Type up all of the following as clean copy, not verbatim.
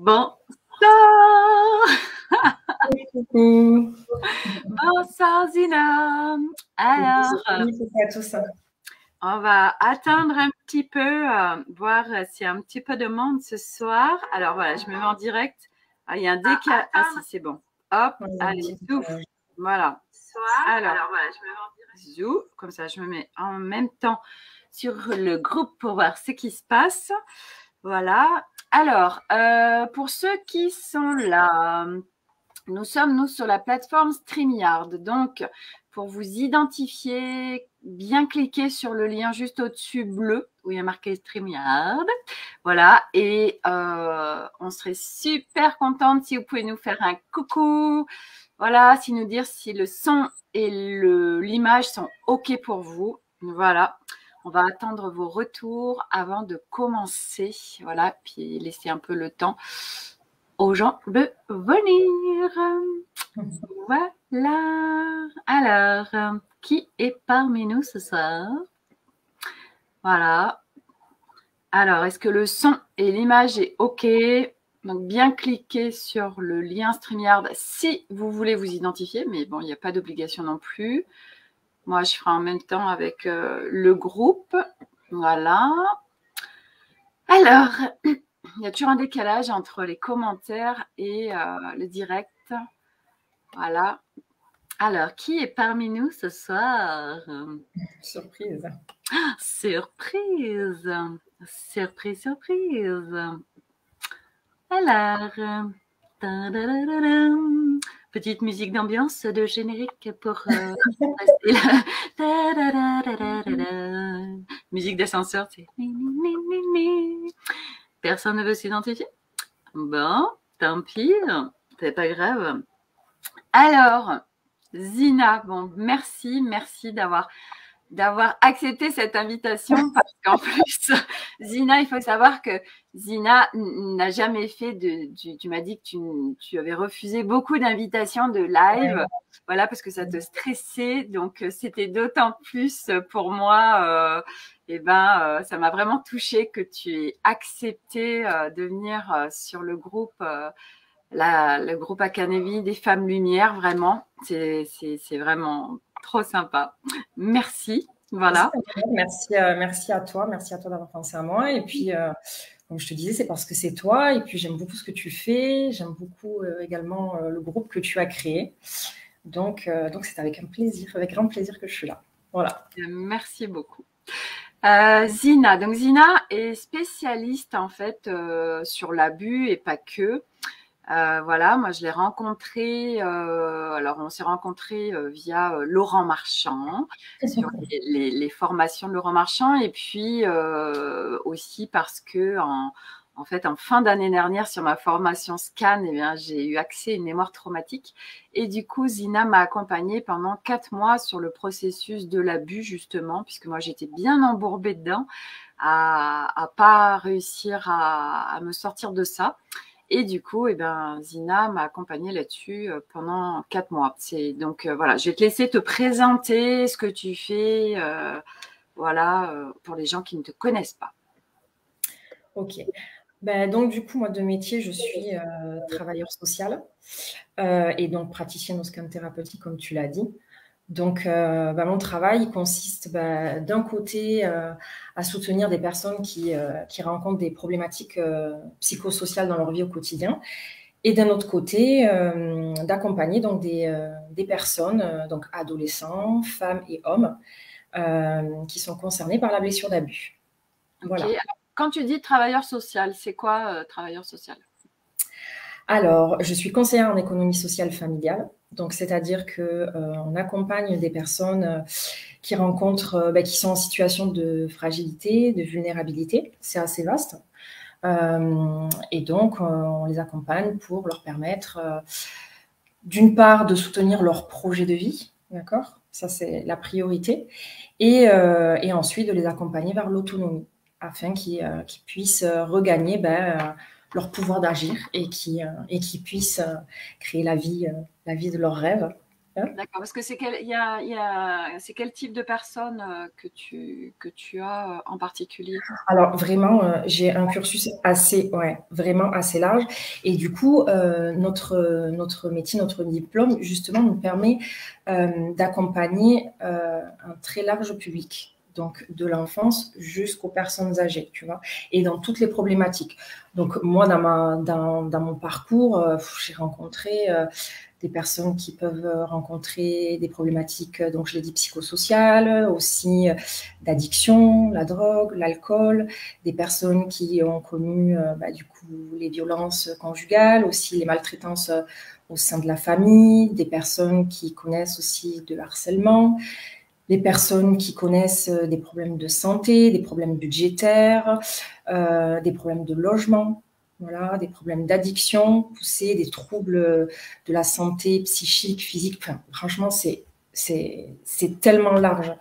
Bonsoir. Coucou. Bonsoir Zina. Alors, Tout ça. on va attendre un petit peu, voir s'il y a un petit peu de monde ce soir. Alors voilà, je me mets en direct. Ah, il y a un décalage. Ah si, c'est bon. Hop, allez, zoom. Voilà. Alors voilà, je me mets en direct. Zoom, comme ça je me mets en même temps sur le groupe pour voir ce qui se passe. Voilà. Alors, pour ceux qui sont là, nous sommes, sur la plateforme StreamYard. Donc, pour vous identifier, bien cliquez sur le lien juste au-dessus bleu, où il y a marqué StreamYard. Voilà. Et on serait super contente si vous pouvez nous faire un coucou. Voilà, si nous dire si le son et l'image sont OK pour vous. Voilà. On va attendre vos retours avant de commencer. Voilà, puis laisser un peu le temps aux gens de venir. Voilà. Alors, qui est parmi nous ce soir? Voilà. Alors, est-ce que le son et l'image est OK? Donc, bien cliquer sur le lien StreamYard si vous voulez vous identifier. Mais bon, il n'y a pas d'obligation non plus. Moi, je ferai en même temps avec le groupe. Voilà. Alors, il y a toujours un décalage entre les commentaires et le direct. Voilà. Alors, qui est parmi nous ce soir? Surprise. Surprise. Surprise, surprise. Alors, petite musique d'ambiance de générique pour musique d'ascenseur, c'est personne ne veut s'identifier? Bon, tant pis, c'est pas grave. Alors, Zina, bon, merci d'avoir accepté cette invitation parce qu'en plus, Zina, il faut savoir que Zina n'a jamais fait tu m'as dit que tu avais refusé beaucoup d'invitations de live, ouais. Voilà, parce que ça te stressait, donc c'était d'autant plus pour moi, ça m'a vraiment touchée que tu aies accepté de venir sur le groupe le groupe Académie des Femmes Lumière, vraiment, c'est vraiment trop sympa. Merci. Voilà. Merci à toi d'avoir pensé à moi. Et puis, comme je te disais, c'est parce que c'est toi. Et puis, j'aime beaucoup ce que tu fais. J'aime beaucoup également le groupe que tu as créé. Donc c'est avec grand plaisir que je suis là. Voilà. Merci beaucoup. Zina. Donc, Zina est spécialiste, en fait, sur l'abus et pas que. Voilà, moi je l'ai rencontré. Alors on s'est rencontrés via Laurent Marchand sur les formations de Laurent Marchand, et puis aussi parce que en fait en fin d'année dernière sur ma formation SCAN, j'ai eu accès à une mémoire traumatique, et du coup Zina m'a accompagnée pendant 4 mois sur le processus de l'abus, justement, puisque moi j'étais bien embourbée dedans, à pas réussir à me sortir de ça. Et du coup, Zina m'a accompagnée là-dessus pendant 4 mois. Donc, voilà, je vais te laisser te présenter ce que tu fais, pour les gens qui ne te connaissent pas. Ok. Donc, du coup, moi, de métier, je suis travailleur social et donc praticienne au scan thérapeutique, comme tu l'as dit. Donc, mon travail consiste d'un côté à soutenir des personnes qui rencontrent des problématiques psychosociales dans leur vie au quotidien, et d'un autre côté, d'accompagner donc des personnes, donc adolescents, femmes et hommes, qui sont concernés par la blessure d'abus. Voilà. Okay. Quand tu dis travailleur social, c'est quoi travailleur social? Alors, je suis conseillère en économie sociale familiale. Donc, c'est-à-dire qu'on accompagne des personnes qui rencontrent, qui sont en situation de fragilité, de vulnérabilité. C'est assez vaste. Et donc, on les accompagne pour leur permettre, d'une part, de soutenir leur projet de vie, d'accord? Ça, c'est la priorité. Et ensuite, de les accompagner vers l'autonomie, afin qu'ils puissent regagner leur pouvoir d'agir et qui puissent créer la vie de leurs rêves D'accord, parce que c'est c'est quel type de personne que tu as en particulier? Alors vraiment, j'ai un cursus assez, ouais, vraiment assez large. Et du coup, notre métier, notre diplôme, justement, nous permet d'accompagner un très large public. Donc, de l'enfance jusqu'aux personnes âgées, tu vois, et dans toutes les problématiques. Donc, moi, dans mon parcours, j'ai rencontré des personnes qui peuvent rencontrer des problématiques, donc je l'ai dit, psychosociales, aussi d'addiction, la drogue, l'alcool, des personnes qui ont connu du coup les violences conjugales, aussi les maltraitances au sein de la famille, des personnes qui connaissent aussi de harcèlement, des personnes qui connaissent des problèmes de santé, des problèmes budgétaires, des problèmes de logement. Voilà, des problèmes d'addiction poussés, des troubles de la santé psychique, physique. Enfin, franchement, c'est tellement large.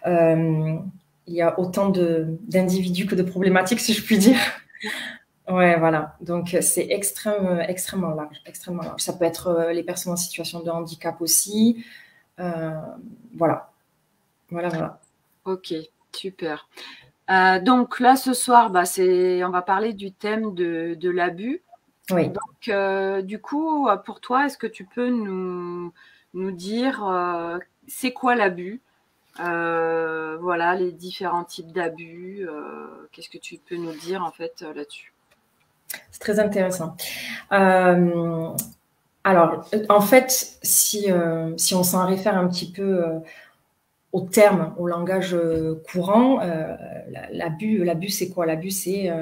Il y a autant d'individus que de problématiques, si je puis dire. Ouais, voilà. Donc, c'est extrêmement large, extrêmement large. Ça peut être les personnes en situation de handicap aussi. Voilà. Voilà. Ok, super. Donc là, ce soir, on va parler du thème de l'abus. Oui. Donc, du coup, pour toi, est-ce que tu peux nous dire c'est quoi l'abus? Voilà, les différents types d'abus. Qu'est-ce que tu peux nous dire en fait là-dessus? C'est très intéressant. Alors, en fait, si on s'en réfère un petit peu au terme, au langage courant, l'abus, c'est quoi? L'abus, c'est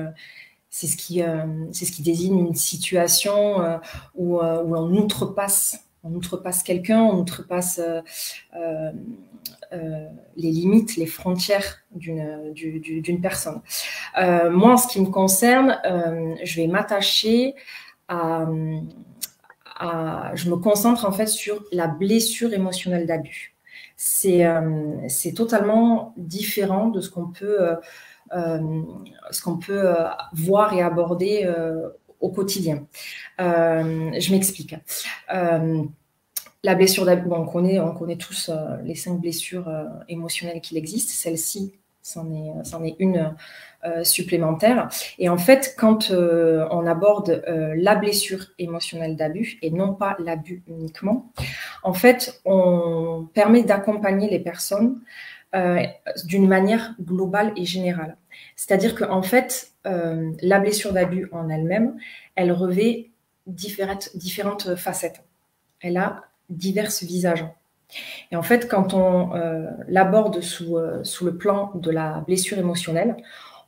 ce qui désigne une situation où on outrepasse quelqu'un, on outrepasse les limites, les frontières d'une personne. Moi, en ce qui me concerne, je vais m'attacher je me concentre en fait sur la blessure émotionnelle d'abus. C'est totalement différent de ce qu'on peut voir et aborder au quotidien. Je m'explique. La blessure d'abus, on connaît tous les 5 blessures émotionnelles qu'il existe. Celle-ci, c'en est une supplémentaire. Et en fait, quand on aborde la blessure émotionnelle d'abus, et non pas l'abus uniquement, en fait, on permet d'accompagner les personnes d'une manière globale et générale. C'est-à-dire qu'en fait, la blessure d'abus en elle-même, elle revêt différentes facettes. Elle a divers visages. Et en fait, quand on l'aborde sous le plan de la blessure émotionnelle,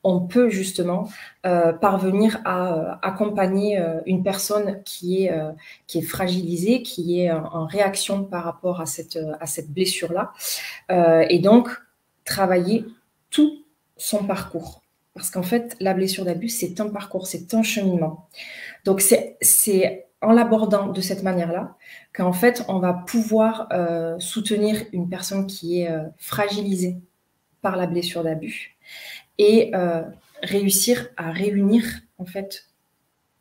on peut justement parvenir à accompagner une personne qui est fragilisée, qui est en réaction par rapport à cette blessure-là, et donc travailler tout son parcours. Parce qu'en fait, la blessure d'abus, c'est un parcours, c'est un cheminement. Donc, c'est en l'abordant de cette manière-là qu'en fait, on va pouvoir soutenir une personne qui est fragilisée par la blessure d'abus et réussir à réunir en fait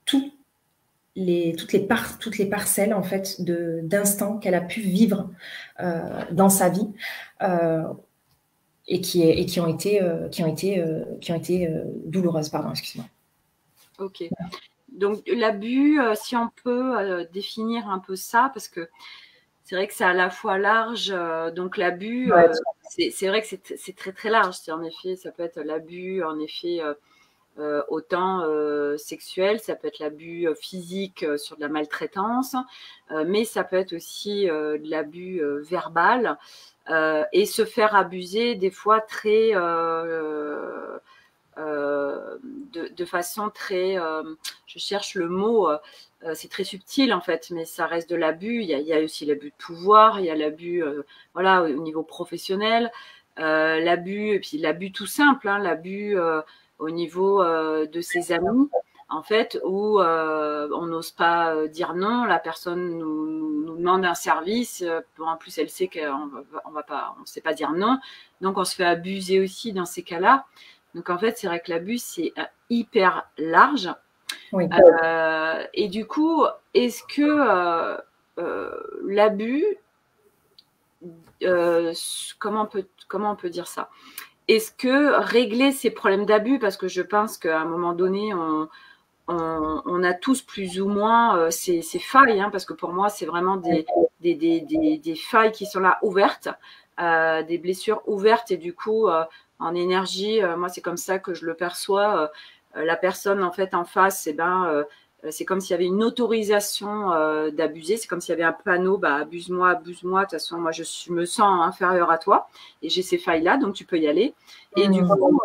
toutes les parcelles en fait d'instants qu'elle a pu vivre dans sa vie et qui ont été douloureuses. Pardon, excuse-moi. Ok. Donc l'abus, si on peut définir un peu ça, parce que c'est vrai que c'est à la fois large. Donc l'abus, c'est vrai que c'est très très large. En effet, ça peut être l'abus, en effet, autant sexuel, ça peut être l'abus physique sur de la maltraitance, mais ça peut être aussi de l'abus verbal et se faire abuser des fois très de façon très, je cherche le mot, c'est très subtil en fait, mais ça reste de l'abus. Il y a aussi l'abus de pouvoir, il y a l'abus, voilà, au niveau professionnel, l'abus, et puis l'abus tout simple, hein, l'abus au niveau de ses amis, en fait, où on n'ose pas dire non, la personne nous demande un service, en plus elle sait qu'on va pas, on sait pas dire non, donc on se fait abuser aussi dans ces cas-là. Donc en fait, c'est vrai que l'abus, c'est hyper large. Oui. Et du coup, est-ce que l'abus, comment on peut dire ça? Est-ce que régler ces problèmes d'abus, parce que je pense qu'à un moment donné, on a tous plus ou moins ces failles, hein, parce que pour moi, c'est vraiment des failles qui sont là ouvertes, des blessures ouvertes, et du coup, en énergie, moi, c'est comme ça que je le perçois. La personne, en fait, en face, c'est comme s'il y avait une autorisation d'abuser. C'est comme s'il y avait un panneau, bah, abuse-moi, abuse-moi. De toute façon, moi, me sens inférieure à toi et j'ai ces failles-là, donc tu peux y aller. Et du coup,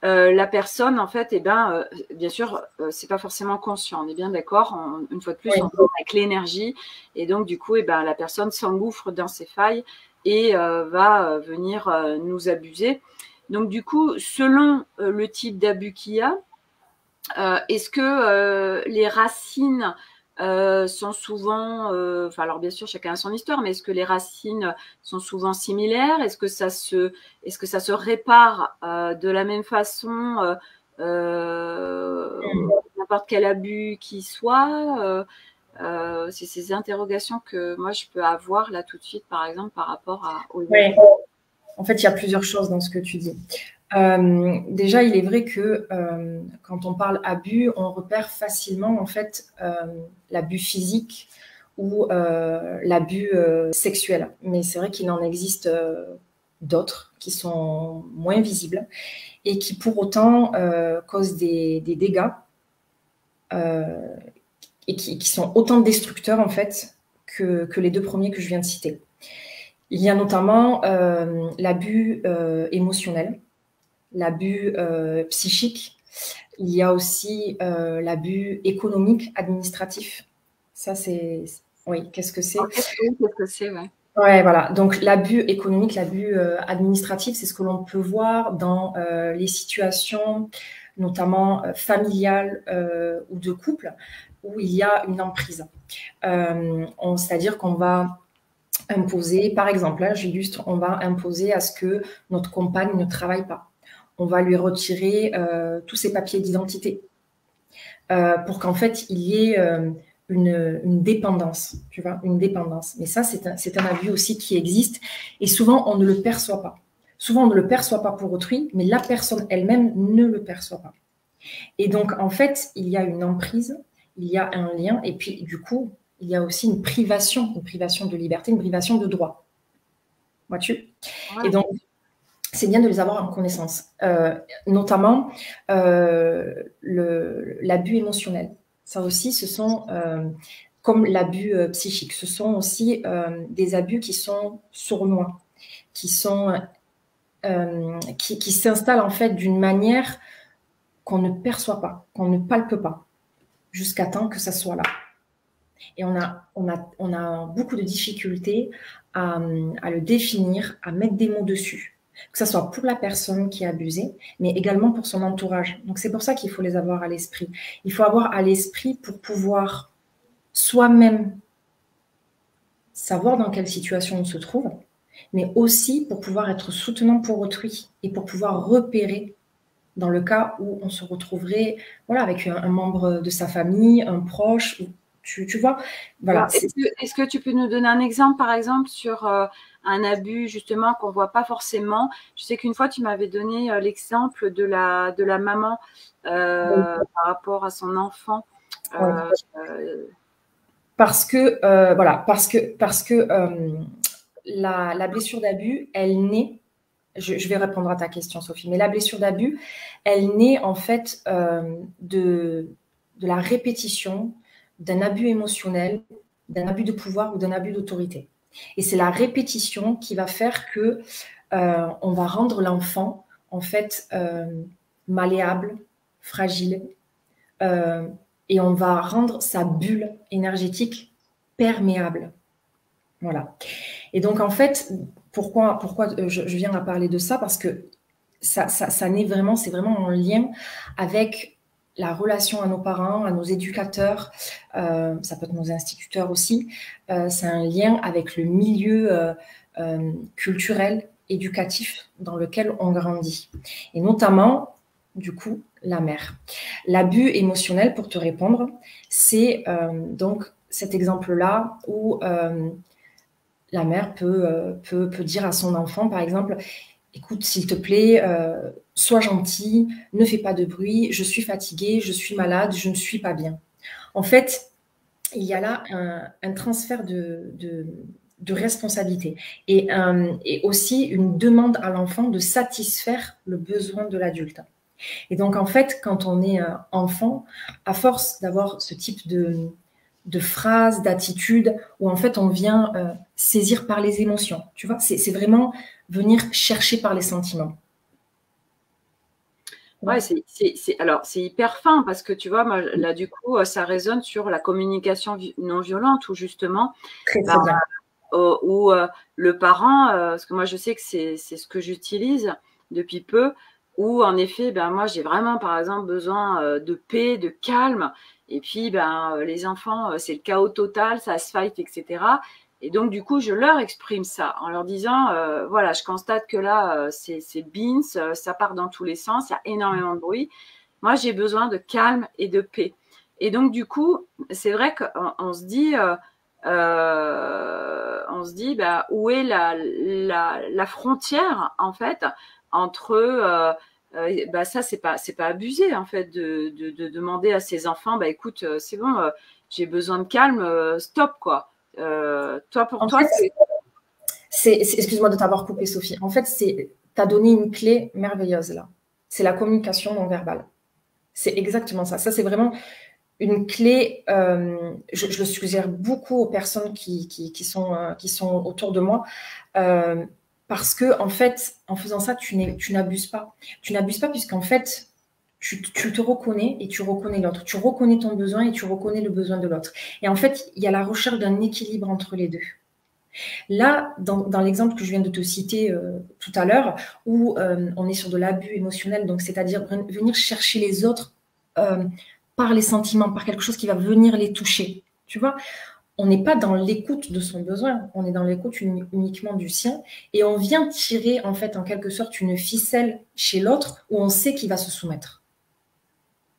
la personne, en fait, bien sûr, c'est pas forcément conscient. On est bien d'accord. Une fois de plus, on parle avec l'énergie, et donc du coup, la personne s'engouffre dans ses failles et va venir nous abuser. Donc du coup, selon le type d'abus qu'il y a, est-ce que les racines sont souvent, alors bien sûr chacun a son histoire, mais est-ce que les racines sont souvent similaires? Est-ce que ça se répare de la même façon, n'importe quel abus qui soit? C'est ces interrogations que moi je peux avoir là tout de suite, par exemple, par rapport aux abus. En fait, il y a plusieurs choses dans ce que tu dis. Déjà, il est vrai que quand on parle abus, on repère facilement en fait l'abus physique ou l'abus sexuel. Mais c'est vrai qu'il en existe d'autres qui sont moins visibles et qui pour autant causent des dégâts et qui sont autant destructeurs en fait que les deux premiers que je viens de citer. Il y a notamment l'abus émotionnel, l'abus psychique. Il y a aussi l'abus économique, administratif. Ça, c'est... Oui, qu'est-ce que c'est? Qu'est-ce que c'est, ouais. Ouais, voilà. Donc, l'abus économique, l'abus administratif, c'est ce que l'on peut voir dans les situations, notamment familiales ou de couple, où il y a une emprise. C'est-à-dire qu'on va imposer, par exemple, là, j'illustre, on va imposer à ce que notre compagne ne travaille pas. On va lui retirer tous ses papiers d'identité pour qu'en fait, il y ait une dépendance, tu vois, une dépendance. Mais ça, c'est un abus aussi qui existe et souvent, on ne le perçoit pas. Souvent, on ne le perçoit pas pour autrui, mais la personne elle-même ne le perçoit pas. Et donc, en fait, il y a une emprise, il y a un lien, et puis, du coup, il y a aussi une privation de liberté, une privation de droit. Vois-tu? Ouais. Et donc, c'est bien de les avoir en connaissance, notamment l'abus émotionnel. Ça aussi, ce sont, comme l'abus psychique, ce sont aussi des abus qui sont sournois, qui s'installent en fait d'une manière qu'on ne perçoit pas, qu'on ne palpe pas, jusqu'à temps que ça soit là. Et on a beaucoup de difficultés à le définir, à mettre des mots dessus. Que ce soit pour la personne qui est abusée, mais également pour son entourage. Donc, c'est pour ça qu'il faut les avoir à l'esprit. Il faut avoir à l'esprit pour pouvoir soi-même savoir dans quelle situation on se trouve, mais aussi pour pouvoir être soutenant pour autrui et pour pouvoir repérer dans le cas où on se retrouverait avec un membre de sa famille, un proche, tu vois, voilà. Est-ce que tu peux nous donner un exemple, par exemple, sur un abus justement qu'on voit pas forcément? Je sais qu'une fois tu m'avais donné l'exemple de la maman par rapport à son enfant. Parce que la blessure d'abus, elle naît. Je vais répondre à ta question, Sophie, mais la blessure d'abus, elle naît en fait de la répétition d'un abus émotionnel, d'un abus de pouvoir ou d'un abus d'autorité. Et c'est la répétition qui va faire que on va rendre l'enfant en fait malléable, fragile, et on va rendre sa bulle énergétique perméable. Voilà. Et donc en fait, pourquoi je viens à parler de ça? Parce que ça naît vraiment, c'est vraiment en lien avec la relation à nos parents, à nos éducateurs, ça peut être nos instituteurs aussi. C'est un lien avec le milieu culturel, éducatif dans lequel on grandit. Et notamment, du coup, la mère. L'abus émotionnel, pour te répondre, c'est donc cet exemple-là où la mère peut dire à son enfant, par exemple, écoute, s'il te plaît, sois gentil, ne fais pas de bruit, je suis fatiguée, je suis malade, je ne suis pas bien. En fait, il y a là un transfert de responsabilité et aussi une demande à l'enfant de satisfaire le besoin de l'adulte. Et donc, en fait, quand on est enfant, à force d'avoir ce type de phrases, d'attitudes, où en fait on vient saisir par les émotions, tu vois, c'est vraiment venir chercher par les sentiments. Ouais, alors c'est hyper fin parce que tu vois, moi, là du coup, ça résonne sur la communication non violente où justement, Très, bah, très bien. où le parent, parce que moi je sais que c'est ce que j'utilise depuis peu, où en effet, ben moi j'ai vraiment par exemple besoin de paix, de calme, et puis ben les enfants, c'est le chaos total, ça se fight, etc. Et donc du coup, je leur exprime ça en leur disant, voilà, je constate que là, c'est beans, ça part dans tous les sens, il y a énormément de bruit. Moi, j'ai besoin de calme et de paix. Et donc du coup, c'est vrai qu'on se dit bah, où est la frontière en fait entre bah ça c'est pas abusé en fait de demander à ses enfants bah écoute c'est bon j'ai besoin de calme stop quoi toi pour En toi fait, c'est excuse-moi de t'avoir coupé, Sophie. En fait, tu as donné une clé merveilleuse là. C'est la communication non verbale. C'est exactement ça. Ça, c'est vraiment une clé. Je le suggère beaucoup aux personnes qui sont autour de moi. Parce que, en fait, en faisant ça, tu n'abuses pas. Tu n'abuses pas puisqu'en fait, tu te reconnais et tu reconnais l'autre. Tu reconnais ton besoin et tu reconnais le besoin de l'autre. Et en fait, il y a la recherche d'un équilibre entre les deux. Là, dans l'exemple que je viens de te citer tout à l'heure, où on est sur de l'abus émotionnel, donc c'est-à-dire venir chercher les autres par les sentiments, par quelque chose qui va venir les toucher. Tu vois, on n'est pas dans l'écoute de son besoin, on est dans l'écoute uniquement du sien, et on vient tirer en fait en quelque sorte une ficelle chez l'autre où on sait qu'il va se soumettre.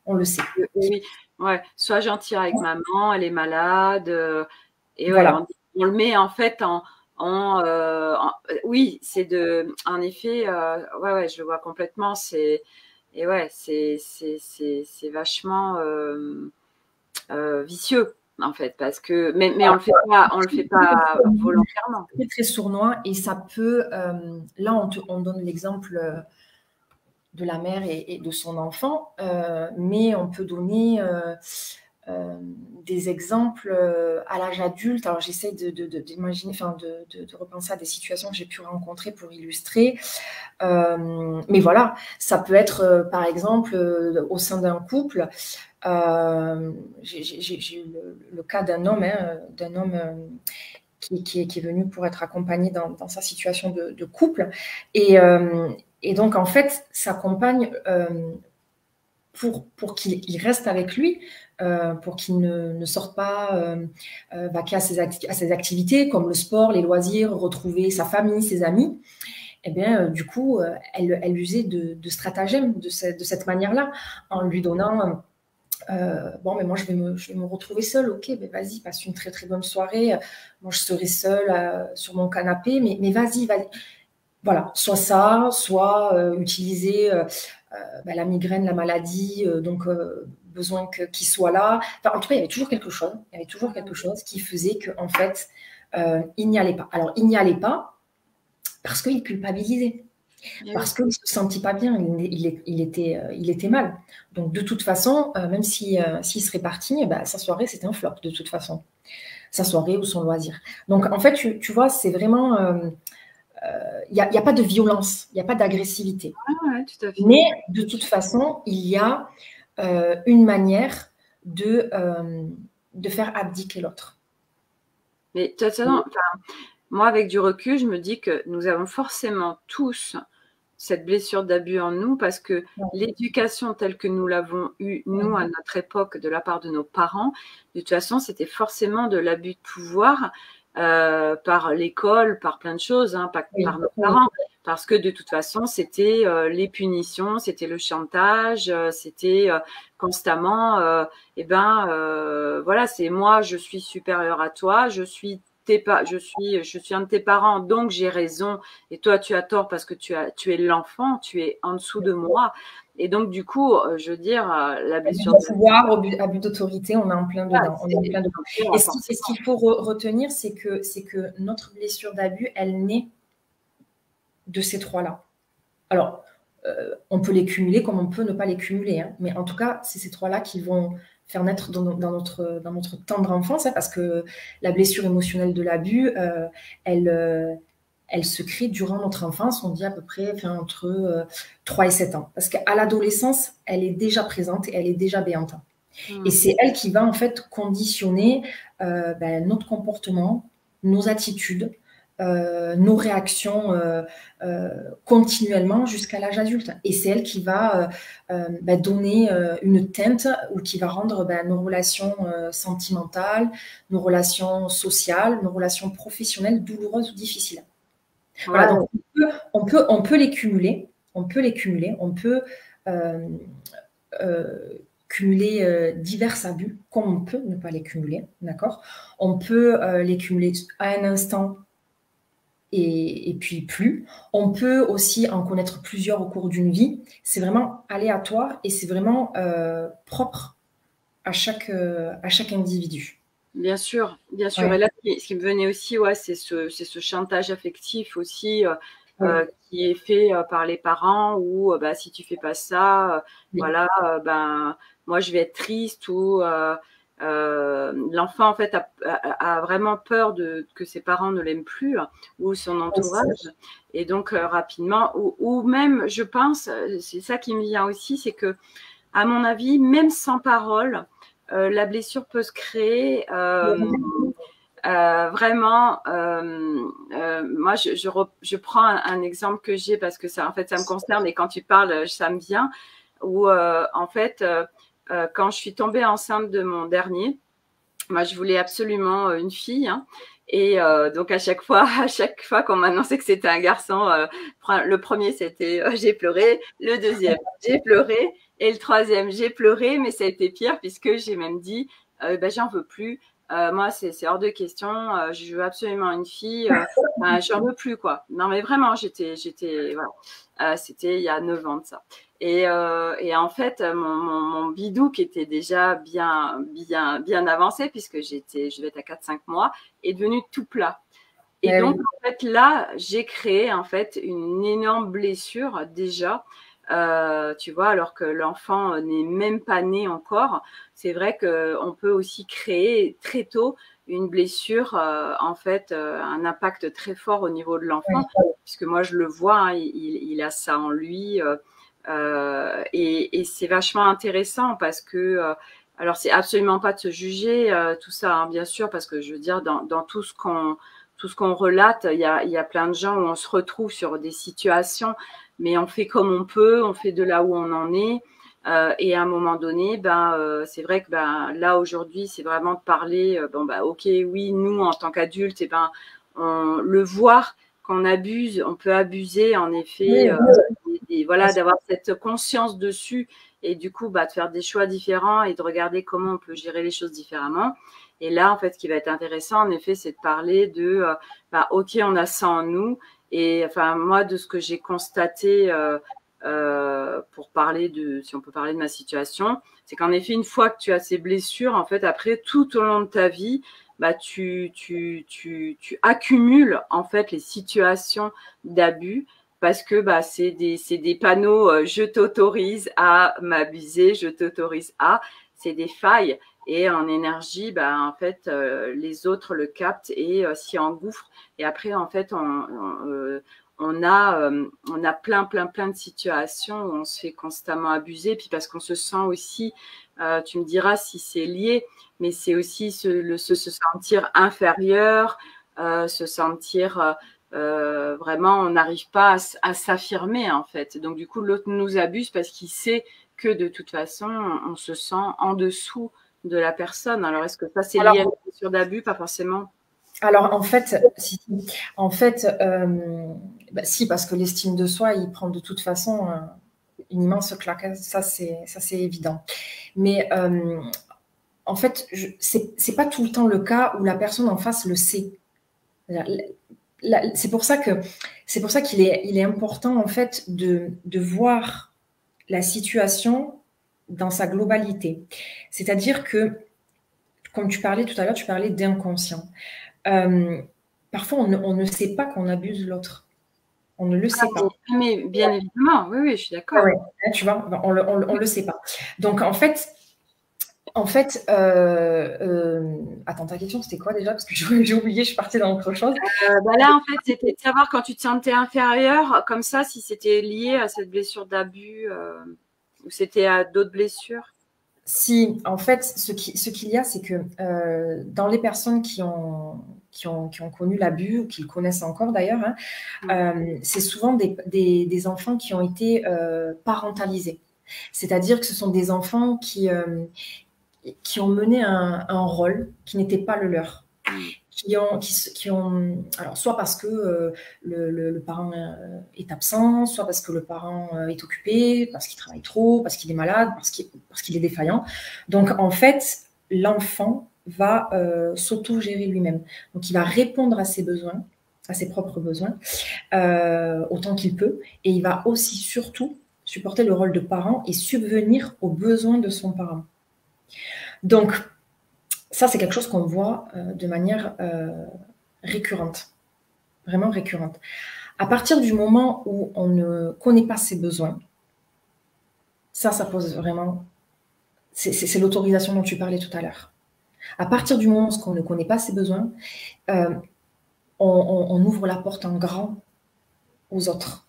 On le sait. oui ouais sois gentil avec maman elle est malade et ouais Voilà. on le met en fait oui c'est de en effet ouais je le vois complètement et ouais c'est vachement vicieux en fait parce que mais on le fait pas volontairement. Très, très sournois et ça peut là on donne l'exemple de la mère et de son enfant, mais on peut donner des exemples à l'âge adulte. Alors j'essaie d'imaginer, enfin de repenser à des situations que j'ai pu rencontrer pour illustrer. Mais voilà, ça peut être par exemple au sein d'un couple. J'ai eu le cas d'un homme, qui est venu pour être accompagné dans sa situation de couple. Et donc, en fait, sa compagne, pour qu'il reste avec lui, pour qu'il ne sorte pas, vaquer à ses activités comme le sport, les loisirs, retrouver sa famille, ses amis, eh bien, du coup, elle usait de stratagèmes de cette manière-là, en lui donnant bon, mais moi, je vais me retrouver seule. Ok, ben vas-y, passe une très, très bonne soirée. Moi, je serai seule sur mon canapé, mais vas-y, vas-y. Voilà, soit ça, soit utiliser ben, la migraine, la maladie, donc besoin qu'il soit là. Enfin, en tout cas, il y avait toujours quelque chose. Il y avait toujours quelque chose qui faisait qu'en fait, il n'y allait pas. Alors, il n'y allait pas parce qu'il culpabilisait. Parce qu'il ne se sentit pas bien, il était mal. Donc, de toute façon, même s'il serait parti, bah, sa soirée, c'était un flop, de toute façon. Sa soirée ou son loisir. Donc, en fait, tu vois, c'est vraiment... Il n'y a pas de violence, il n'y a pas d'agressivité. Ouais, tout à fait. Mais, de toute façon, il y a une manière de faire abdiquer l'autre. Mais de toute façon, moi, avec du recul, je me dis que nous avons forcément tous cette blessure d'abus en nous parce que l'éducation telle que nous l'avons eue, nous, à notre époque, de la part de nos parents, de toute façon, c'était forcément de l'abus de pouvoir par l'école, par plein de choses, hein, pas par nos parents. Parce que de toute façon, c'était les punitions, c'était le chantage, c'était constamment, voilà, c'est moi, je suis supérieure à toi, je suis je suis un de tes parents, donc j'ai raison, et toi tu as tort parce que tu es l'enfant, tu es en dessous de moi. Et donc, du coup, je veux dire, la blessure de pouvoir, abus d'autorité, on est en plein dedans. On est en plein dedans. Et ce qu'il faut retenir, c'est que notre blessure d'abus, elle naît de ces trois-là. Alors, on peut les cumuler comme on peut ne pas les cumuler, hein, mais en tout cas, c'est ces trois-là qui vont faire naître dans notre tendre enfance, hein, parce que la blessure émotionnelle de l'abus, elle se crée durant notre enfance, on dit à peu près entre 3 et 7 ans. Parce qu'à l'adolescence, elle est déjà présente et elle est déjà béante. Et c'est elle qui va en fait conditionner notre comportement, nos attitudes, nos réactions continuellement jusqu'à l'âge adulte. Et c'est elle qui va donner une teinte ou qui va rendre nos relations sentimentales, nos relations sociales, nos relations professionnelles douloureuses ou difficiles. Voilà, donc on peut les cumuler, on peut cumuler divers abus, comme on peut ne pas les cumuler, d'accord? On peut les cumuler à un instant et puis plus. On peut aussi en connaître plusieurs au cours d'une vie. C'est vraiment aléatoire et c'est vraiment propre à chaque individu. Bien sûr, bien sûr. Ouais. Et là, ce qui me venait aussi, c'est ce chantage affectif aussi qui est fait par les parents où si tu fais pas ça, voilà, moi je vais être triste ou l'enfant en fait a vraiment peur que ses parents ne l'aiment plus ou son entourage. Et donc rapidement, ou même, je pense, c'est ça qui me vient aussi, c'est que à mon avis, même sans parole, la blessure peut se créer vraiment. Moi, je prends un exemple que j'ai parce que ça, en fait, ça me concerne et quand tu parles, ça me vient. Où en fait, quand je suis tombée enceinte de mon dernier, moi, je voulais absolument une fille. Hein, et donc à chaque fois qu'on m'annonçait que c'était un garçon, le premier c'était j'ai pleuré, le deuxième j'ai pleuré. Et le troisième, j'ai pleuré, mais ça a été pire puisque j'ai même dit, j'en veux plus. Moi, c'est hors de question. Je veux absolument une fille. J'en veux plus, quoi. Non, mais vraiment, voilà. C'était il y a 9 ans de ça. Et en fait, mon bidou qui était déjà bien avancé puisque je vais être à 4-5 mois, est devenu tout plat. Et donc, en fait, là, j'ai créé en fait une énorme blessure déjà. Tu vois, alors que l'enfant n'est même pas né encore, c'est vrai qu'on peut aussi créer très tôt une blessure, en fait, un impact très fort au niveau de l'enfant, puisque moi je le vois, hein, il a ça en lui, et c'est vachement intéressant parce que, alors c'est absolument pas de se juger tout ça, hein, bien sûr, parce que je veux dire dans tout ce qu'on relate, il y a plein de gens où on se retrouve sur des situations. Mais on fait comme on peut, on fait de là où on en est. Et à un moment donné, c'est vrai que là aujourd'hui, c'est vraiment de parler. Ok, oui, nous en tant qu'adultes, on le voir qu'on abuse, on peut abuser en effet, et voilà, d'avoir cette conscience dessus et du coup, de faire des choix différents et de regarder comment on peut gérer les choses différemment. Et là, en fait, ce qui va être intéressant, en effet, c'est de parler de, ok, on a ça en nous. Et enfin, moi, de ce que j'ai constaté, pour parler si on peut parler de ma situation, c'est qu'en effet, une fois que tu as ces blessures, en fait, après, tout au long de ta vie, tu accumules en fait les situations d'abus parce que c'est des panneaux, je t'autorise à m'abuser, je t'autorise à, c'est des failles. Et en énergie, en fait, les autres le captent et s'y engouffrent. Et après, en fait, on a plein de situations où on se fait constamment abuser. Puis parce qu'on se sent aussi, tu me diras si c'est lié, mais c'est aussi se sentir inférieur, se sentir vraiment, on n'arrive pas à s'affirmer en fait. Donc du coup, l'autre nous abuse parce qu'il sait que de toute façon, on se sent en dessous de la personne. Alors, est-ce que ça, c'est lié à une blessure d'abus? Pas forcément. Alors, en fait, si, parce que l'estime de soi, il prend de toute façon une immense claque. Ça, c'est évident. Mais en fait, c'est pas tout le temps le cas où la personne en face le sait. C'est pour ça qu'il est important en fait de voir la situation dans sa globalité. C'est-à-dire que, comme tu parlais tout à l'heure, tu parlais d'inconscient. Parfois, on ne sait pas qu'on abuse l'autre. On ne le sait pas. Mais bien évidemment, oui, je suis d'accord. Ouais, tu vois, on le sait pas. Donc, en fait, attends, ta question, c'était quoi déjà? Parce que j'ai oublié, je suis partie dans autre chose. Là, en fait, c'était de savoir quand tu te sentais inférieure, comme ça, si c'était lié à cette blessure d'abus ou c'était à d'autres blessures. Si, en fait, ce qu'il y a, c'est que dans les personnes qui ont connu l'abus ou qui le connaissent encore d'ailleurs, c'est souvent des enfants qui ont été parentalisés. C'est-à-dire que ce sont des enfants qui ont mené un rôle qui n'était pas le leur. Alors, soit parce que le parent est absent, soit parce que le parent est occupé, parce qu'il travaille trop, parce qu'il est malade, parce qu'il est défaillant. Donc, en fait, l'enfant va s'auto-gérer lui-même. Donc, il va répondre à ses besoins, à ses propres besoins, autant qu'il peut. Et il va aussi, surtout, supporter le rôle de parent et subvenir aux besoins de son parent. Donc, ça, c'est quelque chose qu'on voit de manière récurrente, vraiment récurrente. À partir du moment où on ne connaît pas ses besoins, ça pose vraiment... C'est l'autorisation dont tu parlais tout à l'heure. À partir du moment où on ne connaît pas ses besoins, on ouvre la porte en grand aux autres.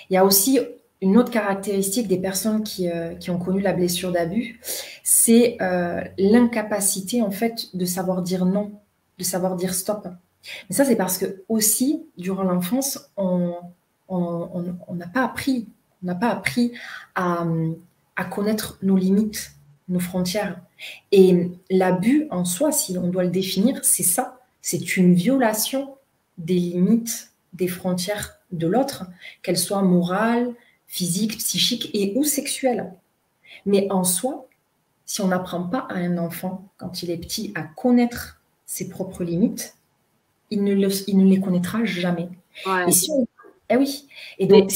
Il y a aussi une autre caractéristique des personnes qui ont connu la blessure d'abus, c'est l'incapacité en fait de savoir dire non, de savoir dire stop. Mais ça, c'est parce que aussi, durant l'enfance, on n'a pas appris, à connaître nos limites, nos frontières. Et l'abus en soi, si on doit le définir, c'est ça. C'est une violation des limites, des frontières de l'autre, qu'elles soient morales, physiques, psychiques et ou sexuelles. Mais en soi, si on n'apprend pas à un enfant, quand il est petit, à connaître ses propres limites, il ne les connaîtra jamais. Ouais. Et si on... Eh oui. Et donc,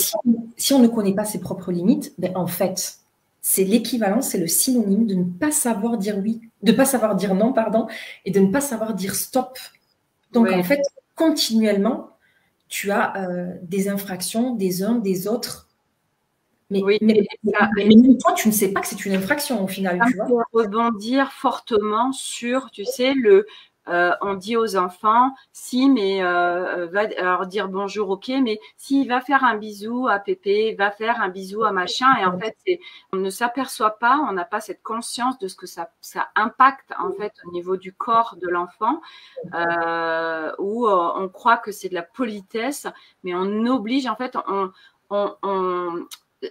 si on ne connaît pas ses propres limites, ben en fait, c'est l'équivalent, c'est le synonyme de ne pas savoir dire oui, de ne pas savoir dire non, pardon, et de ne pas savoir dire stop. Donc, en fait, continuellement, tu as des infractions des uns, des autres. Mais toi, tu ne sais pas que c'est une infraction au final, tu vois. Rebondir fortement sur, tu sais, on dit aux enfants, si, mais va leur dire bonjour, ok, mais s'il va faire un bisou à Pépé, va faire un bisou à machin, et en fait, on ne s'aperçoit pas, on n'a pas cette conscience de ce que ça impacte en fait au niveau du corps de l'enfant, où on croit que c'est de la politesse, mais on oblige, en fait,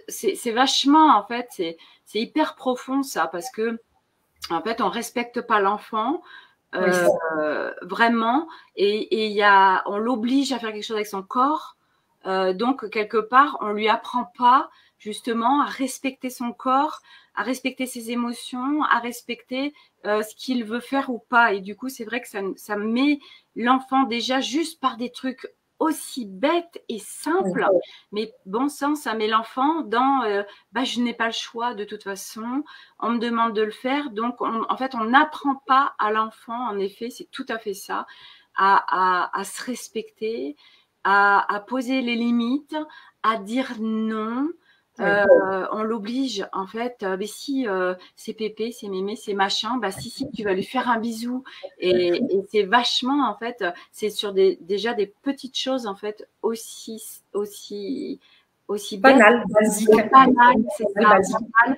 c'est vachement, en fait, c'est hyper profond ça, parce que en fait, on respecte pas l'enfant vraiment, et on l'oblige à faire quelque chose avec son corps. Donc, quelque part, on lui apprend pas justement à respecter son corps, à respecter ses émotions, à respecter ce qu'il veut faire ou pas. Et du coup, c'est vrai que ça met l'enfant déjà juste par des trucs aussi bêtes et simples, mais bon sens, ça met l'enfant dans je n'ai pas le choix de toute façon, on me demande de le faire, donc en fait on n'apprend pas à l'enfant, en effet c'est tout à fait ça, à se respecter, à poser les limites, à dire non. On l'oblige en fait, mais si c'est Pépé, c'est Mémé, c'est machin, si tu vas lui faire un bisou, et c'est vachement en fait, c'est sur déjà des petites choses en fait aussi banal, basique. Banal, c'est ça.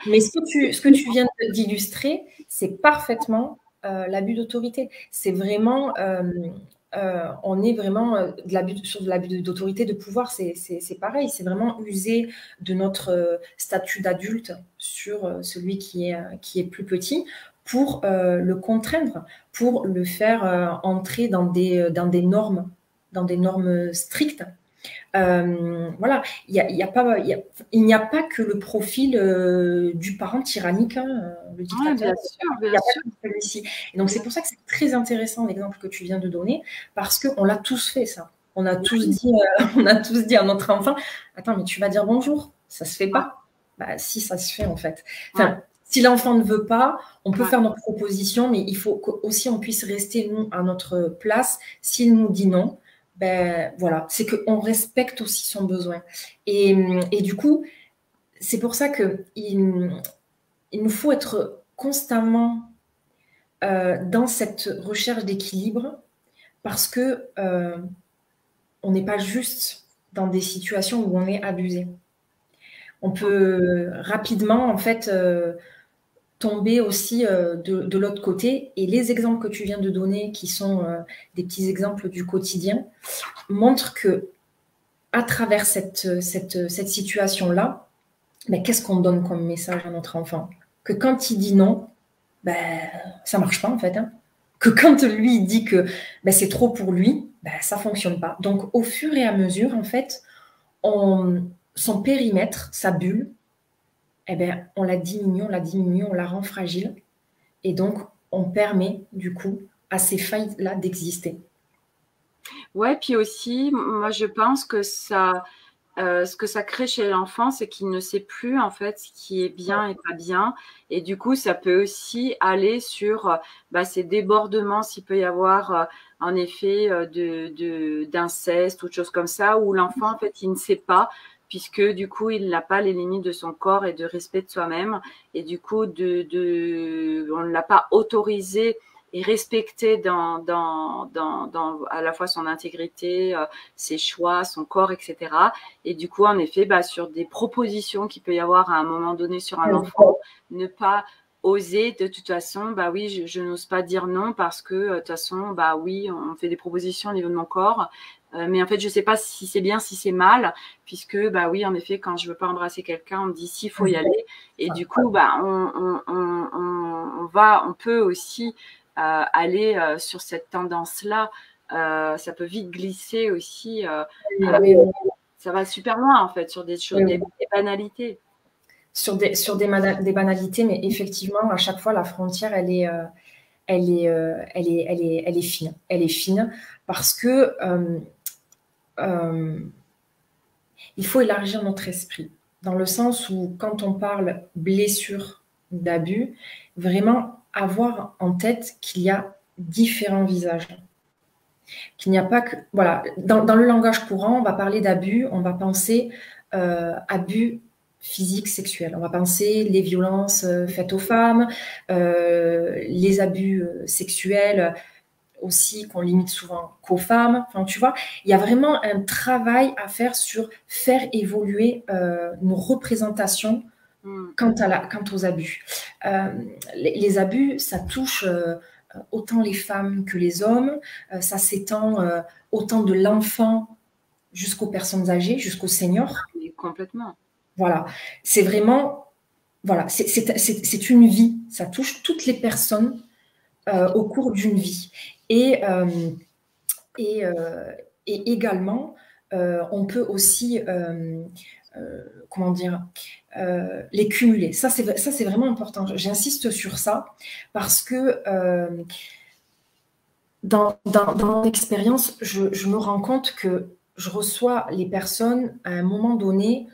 Mais ce que tu viens d'illustrer, c'est parfaitement l'abus d'autorité. C'est vraiment, on est vraiment sur de l'abus d'autorité, de pouvoir. C'est pareil. C'est vraiment user de notre statut d'adulte sur celui qui est plus petit pour le contraindre, pour le faire entrer dans des normes strictes. Voilà, il n'y a pas que le profil du parent tyrannique, hein, le dictateur. Bien sûr, Il n'y a pas que celui-ci. Et donc, c'est pour ça que c'est très intéressant l'exemple que tu viens de donner, parce qu'on l'a tous fait, ça. On a tous dit à notre enfant, attends, mais tu vas dire bonjour, ça se fait pas. Bah, si, ça se fait en fait. Enfin, si l'enfant ne veut pas, on peut faire notre proposition, mais il faut aussi on puisse rester, nous, à notre place. S'il nous dit non, ben voilà, c'est qu'on respecte aussi son besoin. Et du coup, c'est pour ça qu'il nous faut être constamment dans cette recherche d'équilibre, parce que on n'est pas juste dans des situations où on est abusé. On peut rapidement, en fait, tomber aussi de l'autre côté. Et les exemples que tu viens de donner, qui sont des petits exemples du quotidien, montrent que à travers cette situation-là, mais qu'est-ce qu'on donne comme message à notre enfant? Que quand il dit non, ben, ça marche pas en fait. Hein. Que quand lui il dit que ben, c'est trop pour lui, ben, ça fonctionne pas. Donc au fur et à mesure, en fait, son périmètre, sa bulle, eh ben, on la diminue, on la rend fragile. Et donc, on permet du coup à ces failles-là d'exister. Ouais, puis aussi, moi je pense que ce que ça crée chez l'enfant, c'est qu'il ne sait plus en fait ce qui est bien et pas bien. Et du coup, ça peut aussi aller sur ces débordements, s'il peut y avoir en effet d'inceste ou de choses comme ça, où l'enfant en fait il ne sait pas, puisque du coup il n'a pas les limites de son corps et de respect de soi-même. Et du coup, on ne l'a pas autorisé et respecté dans à la fois son intégrité, ses choix, son corps, etc. Et du coup, en effet, sur des propositions qu'il peut y avoir à un moment donné sur un enfant, ne pas oser, de toute façon, oui, je n'ose pas dire non parce que de toute façon, oui, on fait des propositions au niveau de mon corps. Mais en fait, je ne sais pas si c'est bien, si c'est mal, puisque oui, en effet, quand je veux pas embrasser quelqu'un, on me dit s'il faut y aller. Et du coup, on peut aussi aller sur cette tendance-là. Ça peut vite glisser aussi. Ça va super loin en fait sur des choses, des banalités. Sur des banalités, mais effectivement, à chaque fois, la frontière, elle est fine. Elle est fine parce que il faut élargir notre esprit, dans le sens où quand on parle blessure d'abus, vraiment avoir en tête qu'il y a différents visages. Qu'il n'y a pas que... Voilà, dans le langage courant, on va parler d'abus, on va penser abus physique, sexuel. On va penser les violences faites aux femmes, les abus sexuels aussi qu'on limite souvent qu'aux femmes. Enfin, tu vois, il y a vraiment un travail à faire sur faire évoluer nos représentations quant aux abus. Les abus, ça touche autant les femmes que les hommes. Ça s'étend autant de l'enfant jusqu'aux personnes âgées, jusqu'aux seniors. Complètement. Voilà, c'est vraiment, voilà, c'est une vie. Ça touche toutes les personnes au cours d'une vie. Et également, on peut aussi, comment dire, les cumuler. Ça, c'est vraiment important. J'insiste sur ça parce que dans mon expérience, je me rends compte que je reçois les personnes à un moment donné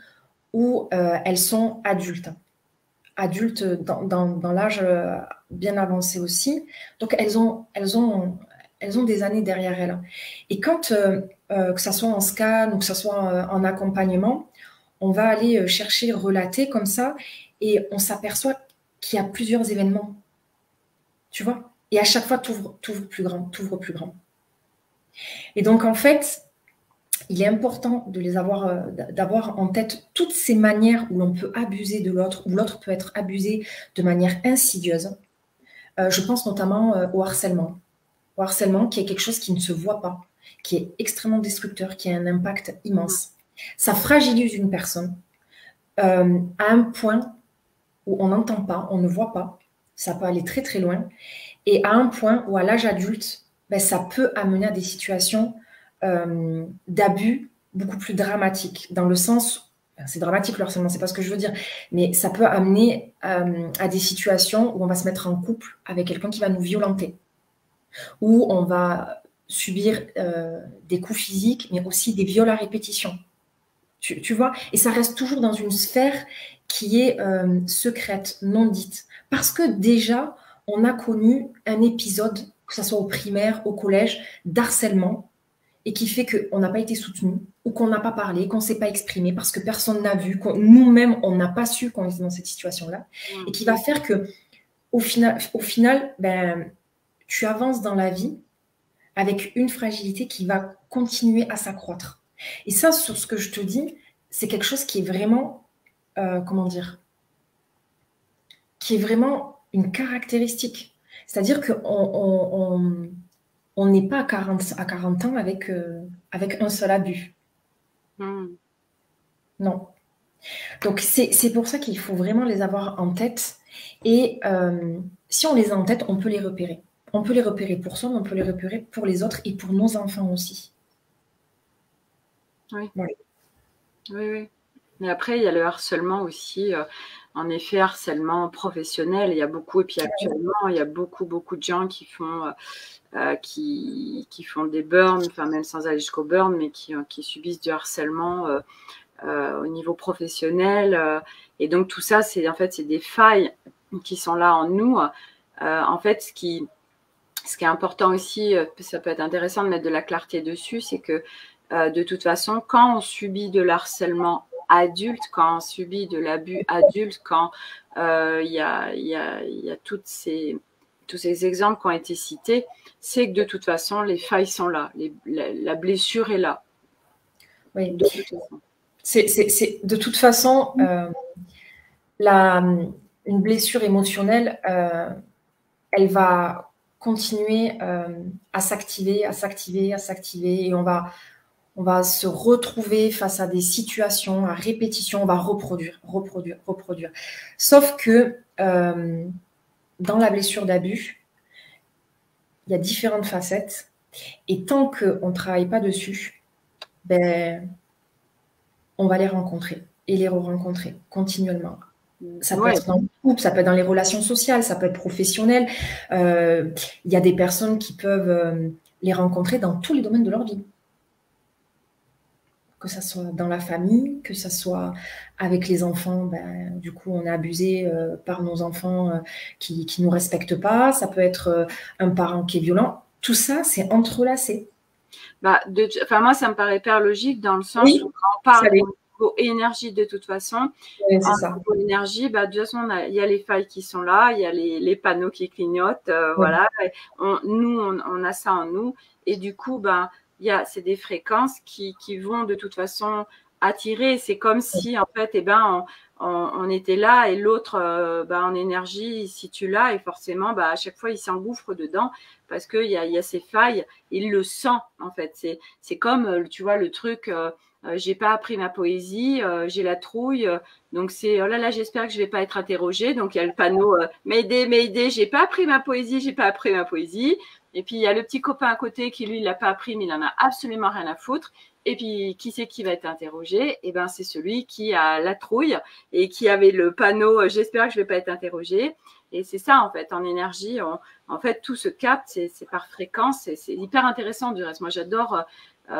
où elles sont adultes dans l'âge bien avancé aussi. Donc, elles ont des années derrière elles. Et quand, que ce soit en scan ou que ce soit en accompagnement, on va aller chercher, relater comme ça, et on s'aperçoit qu'il y a plusieurs événements. Tu vois? Et à chaque fois, t'ouvres plus grand, t'ouvres plus grand. Et donc, en fait, il est important de d'avoir en tête toutes ces manières où l'on peut abuser de l'autre, où l'autre peut être abusé de manière insidieuse. Je pense notamment au harcèlement. Au harcèlement qui est quelque chose qui ne se voit pas, qui est extrêmement destructeur, qui a un impact immense. Ça fragilise une personne à un point où on n'entend pas, on ne voit pas. Ça peut aller très très loin. Et à un point où à l'âge adulte, ça peut amener à des situations d'abus beaucoup plus dramatique, dans le sens, c'est dramatique le harcèlement, c'est pas ce que je veux dire, mais ça peut amener à des situations où on va se mettre en couple avec quelqu'un qui va nous violenter, où on va subir des coups physiques, mais aussi des viols à répétition. Tu vois? Et ça reste toujours dans une sphère qui est secrète, non dite. Parce que déjà, on a connu un épisode, que ce soit au primaire, au collège, d'harcèlement, et qui fait qu'on n'a pas été soutenu, ou qu'on n'a pas parlé, qu'on ne s'est pas exprimé, parce que personne n'a vu, nous-mêmes, on n'a pas su qu'on était dans cette situation-là, et qui va faire que, au final ben, tu avances dans la vie avec une fragilité qui va continuer à s'accroître. Et ça, sur ce que je te dis, c'est quelque chose qui est vraiment, comment dire, qui est vraiment une caractéristique. C'est-à-dire qu'on n'est pas à 40 ans avec un seul abus. Non. Donc, c'est pour ça qu'il faut vraiment les avoir en tête. Et si on les a en tête, on peut les repérer. On peut les repérer pour soi, mais on peut les repérer pour les autres et pour nos enfants aussi. Oui. Ouais. Oui. Mais après, il y a le harcèlement aussi. En effet, harcèlement professionnel, il y a beaucoup. Et puis actuellement, il y a beaucoup de gens qui font, qui font des burns, enfin même sans aller jusqu'au burn, mais qui subissent du harcèlement au niveau professionnel. Et donc tout ça, c'est des failles qui sont là en nous. En fait, ce qui est important aussi, ça peut être intéressant de mettre de la clarté dessus, c'est que de toute façon, quand on subit de l'harcèlement adulte, quand on subit de l'abus adulte, quand il y a tous ces exemples qui ont été cités, c'est que de toute façon, les failles sont là, la blessure est là. Oui, de toute façon. De toute façon, une blessure émotionnelle, elle va continuer à s'activer, et on va se retrouver face à des situations à répétition, on va reproduire. Sauf que dans la blessure d'abus, il y a différentes facettes, et tant qu'on ne travaille pas dessus, ben, on va les rencontrer et les re-rencontrer continuellement. Ça peut être dans le couple, ça peut être dans les relations sociales, ça peut être professionnel. Il y a des personnes qui peuvent les rencontrer dans tous les domaines de leur vie. Que ça soit dans la famille, que ça soit avec les enfants, ben, du coup on est abusé par nos enfants qui ne nous respectent pas. Ça peut être un parent qui est violent. Tout ça, c'est entrelacé. Moi, ça me paraît hyper logique dans le sens où quand on parle énergie de toute façon. Oui, c'est ça. Énergie, de toute façon, il y a les failles qui sont là, il y a les panneaux qui clignotent, voilà. On a ça en nous, et du coup, c'est des fréquences qui vont de toute façon attirer. C'est comme si, en fait, on était là et l'autre, en énergie, il se situe là, et forcément, à chaque fois, il s'engouffre dedans parce qu'il y a ces failles, il le sent, en fait. C'est comme, tu vois, le truc... j'ai pas appris ma poésie, j'ai la trouille, donc c'est oh là là, j'espère que je vais pas être interrogée. Donc il y a le panneau Mayday, j'ai pas appris ma poésie. Et puis il y a le petit copain à côté qui lui il l'a pas appris, mais il en a absolument rien à foutre. Et puis qui c'est qui va être interrogé? Et ben c'est celui qui a la trouille et qui avait le panneau j'espère que je vais pas être interrogé. Et c'est ça en fait, en énergie, en fait tout se capte, c'est par fréquence, c'est hyper intéressant du reste. Moi j'adore.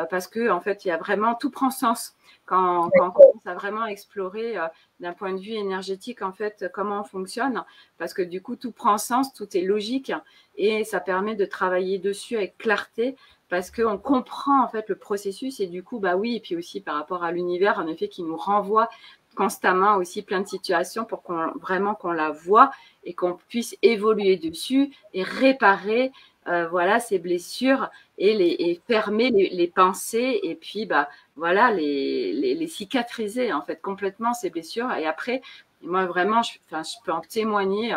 Parce que en fait, il y a vraiment tout prend sens quand on commence à vraiment explorer d'un point de vue énergétique en fait comment on fonctionne, parce que du coup tout prend sens, tout est logique, et ça permet de travailler dessus avec clarté parce qu'on comprend en fait le processus, et du coup et puis aussi par rapport à l'univers en effet qui nous renvoie constamment aussi plein de situations pour qu'on la voit et qu'on puisse évoluer dessus et réparer ces blessures et fermer les pensées, et puis les cicatriser en fait complètement ces blessures. Et après, moi vraiment, je peux en témoigner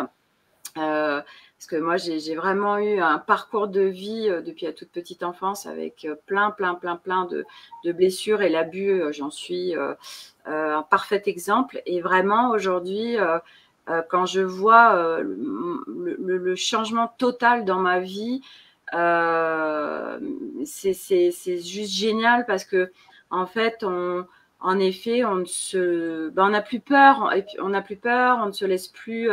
parce que moi j'ai vraiment eu un parcours de vie depuis la toute petite enfance avec plein de blessures, et l'abus, j'en suis un parfait exemple. Et vraiment aujourd'hui, quand je vois le changement total dans ma vie, c'est juste génial, parce que en fait, en effet, on n'a plus peur, et puis on n'a plus peur, on ne se laisse plus,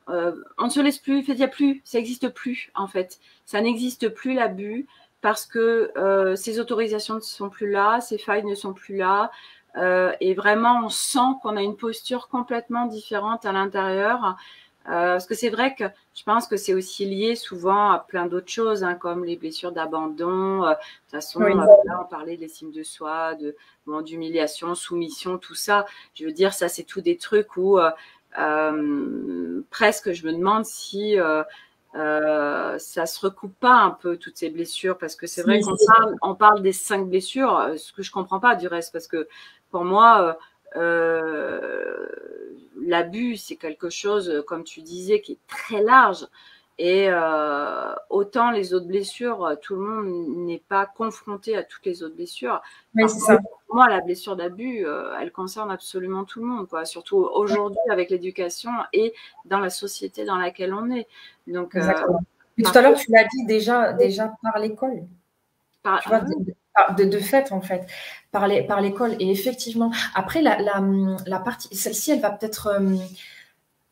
on ne se laisse plus, en fait, il y a plus, ça n'existe plus, en fait. Ça n'existe plus l'abus parce que ces autorisations ne sont plus là, ces failles ne sont plus là. Et vraiment, on sent qu'on a une posture complètement différente à l'intérieur. Parce que c'est vrai que je pense que c'est aussi lié souvent à plein d'autres choses, hein, comme les blessures d'abandon. De toute façon, Oui. là, on parlait de l'estime de soi, d'humiliation, soumission, tout ça. Je veux dire, ça, c'est tout des trucs où presque je me demande si ça se recoupe pas un peu, toutes ces blessures, parce que c'est vrai qu'on parle des 5 blessures, ce que je comprends pas du reste, parce que pour moi, l'abus, c'est quelque chose, comme tu disais, qui est très large. Et autant les autres blessures, tout le monde n'est pas confronté à toutes les autres blessures. Oui, c'est ça. Pour moi, la blessure d'abus, elle concerne absolument tout le monde, quoi. Surtout aujourd'hui avec l'éducation et dans la société dans laquelle on est. Donc, exactement. Et tout à l'heure, tu l'as dit déjà par l'école. Tu vois, de fait, en fait, par l'école. Et effectivement, après, la partie, celle-ci, elle va peut-être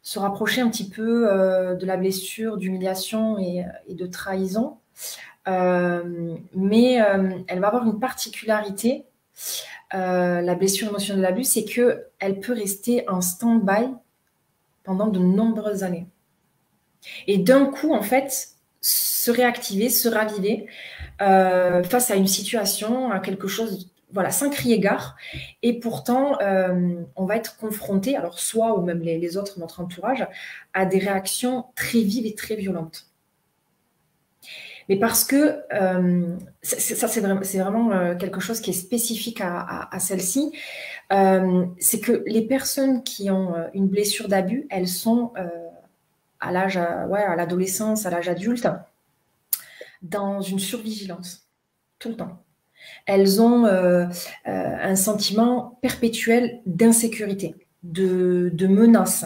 se rapprocher un petit peu de la blessure, d'humiliation et de trahison. Mais elle va avoir une particularité, la blessure émotionnelle de l'abus, c'est qu'elle peut rester en stand-by pendant de nombreuses années. Et d'un coup, en fait, se réactiver, se raviver face à une situation, à quelque chose, voilà, sans crier gare. Et pourtant, on va être confronté, alors soi ou même les autres de notre entourage, à des réactions très vives et très violentes. Mais parce que ça, c'est vraiment quelque chose qui est spécifique à celle-ci, c'est que les personnes qui ont une blessure d'abus, elles sont à l'âge, à l'adolescence, à l'âge adulte, dans une survigilance, tout le temps. Elles ont un sentiment perpétuel d'insécurité, de menace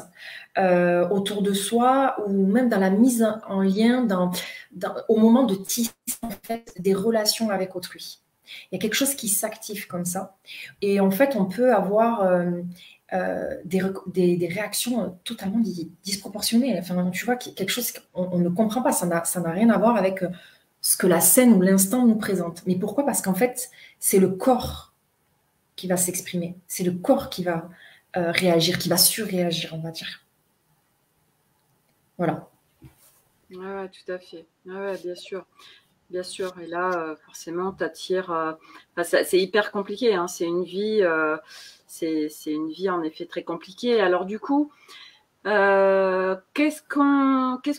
autour de soi, ou même dans la mise en lien, au moment de tisser en fait, des relations avec autrui. Il y a quelque chose qui s'active comme ça. Et en fait, on peut avoir des réactions totalement disproportionnées. Enfin, tu vois, quelque chose qu'on ne comprend pas. Ça n'a rien à voir avec ce que la scène ou l'instant nous présente. Mais pourquoi? Parce qu'en fait, c'est le corps qui va s'exprimer. C'est le corps qui va réagir, qui va surréagir, on va dire. Voilà. Ouais, tout à fait. Ouais, bien sûr. Bien sûr. Et là, forcément, t'attires. C'est hyper compliqué, hein. C'est une vie, une vie en effet très compliquée. Alors du coup, qu'est-ce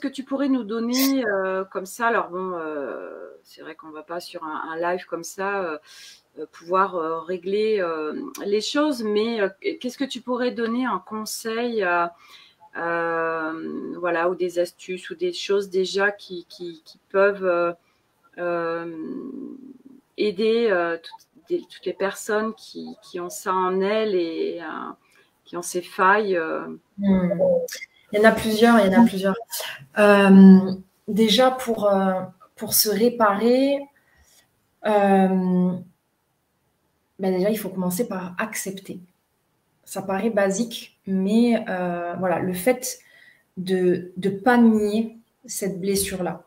que tu pourrais nous donner comme ça? Alors bon, c'est vrai qu'on va pas sur un live comme ça pouvoir régler les choses, mais qu'est-ce que tu pourrais donner en conseil? Voilà, ou des astuces ou des choses déjà qui peuvent aider toutes les personnes qui ont ça en elles et qui ont ces failles. Il y en a plusieurs, déjà, pour se réparer, déjà, il faut commencer par accepter. Ça paraît basique, mais voilà, le fait de ne pas nier cette blessure-là,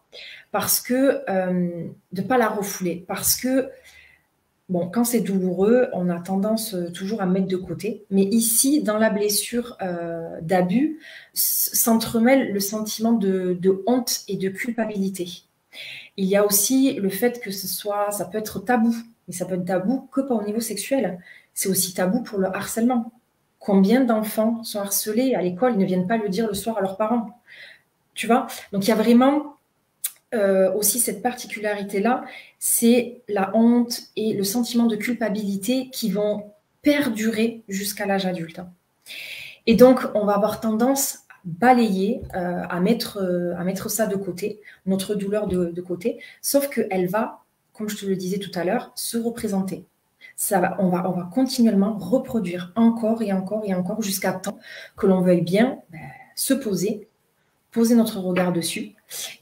parce que de ne pas la refouler, parce que bon, quand c'est douloureux, on a tendance toujours à mettre de côté. Mais ici, dans la blessure d'abus, s'entremêle le sentiment de honte et de culpabilité. Il y a aussi le fait que ça peut être tabou, mais ça peut être tabou que pas au niveau sexuel. C'est aussi tabou pour le harcèlement. Combien d'enfants sont harcelés à l'école, ils ne viennent pas le dire le soir à leurs parents. Tu vois? Donc il y a vraiment aussi cette particularité-là, c'est la honte et le sentiment de culpabilité qui vont perdurer jusqu'à l'âge adulte. Et donc, on va avoir tendance à balayer, à mettre ça de côté, notre douleur de côté, sauf qu'elle va, comme je te le disais tout à l'heure, se représenter. On va continuellement reproduire encore et encore et encore jusqu'à temps que l'on veuille bien se poser notre regard dessus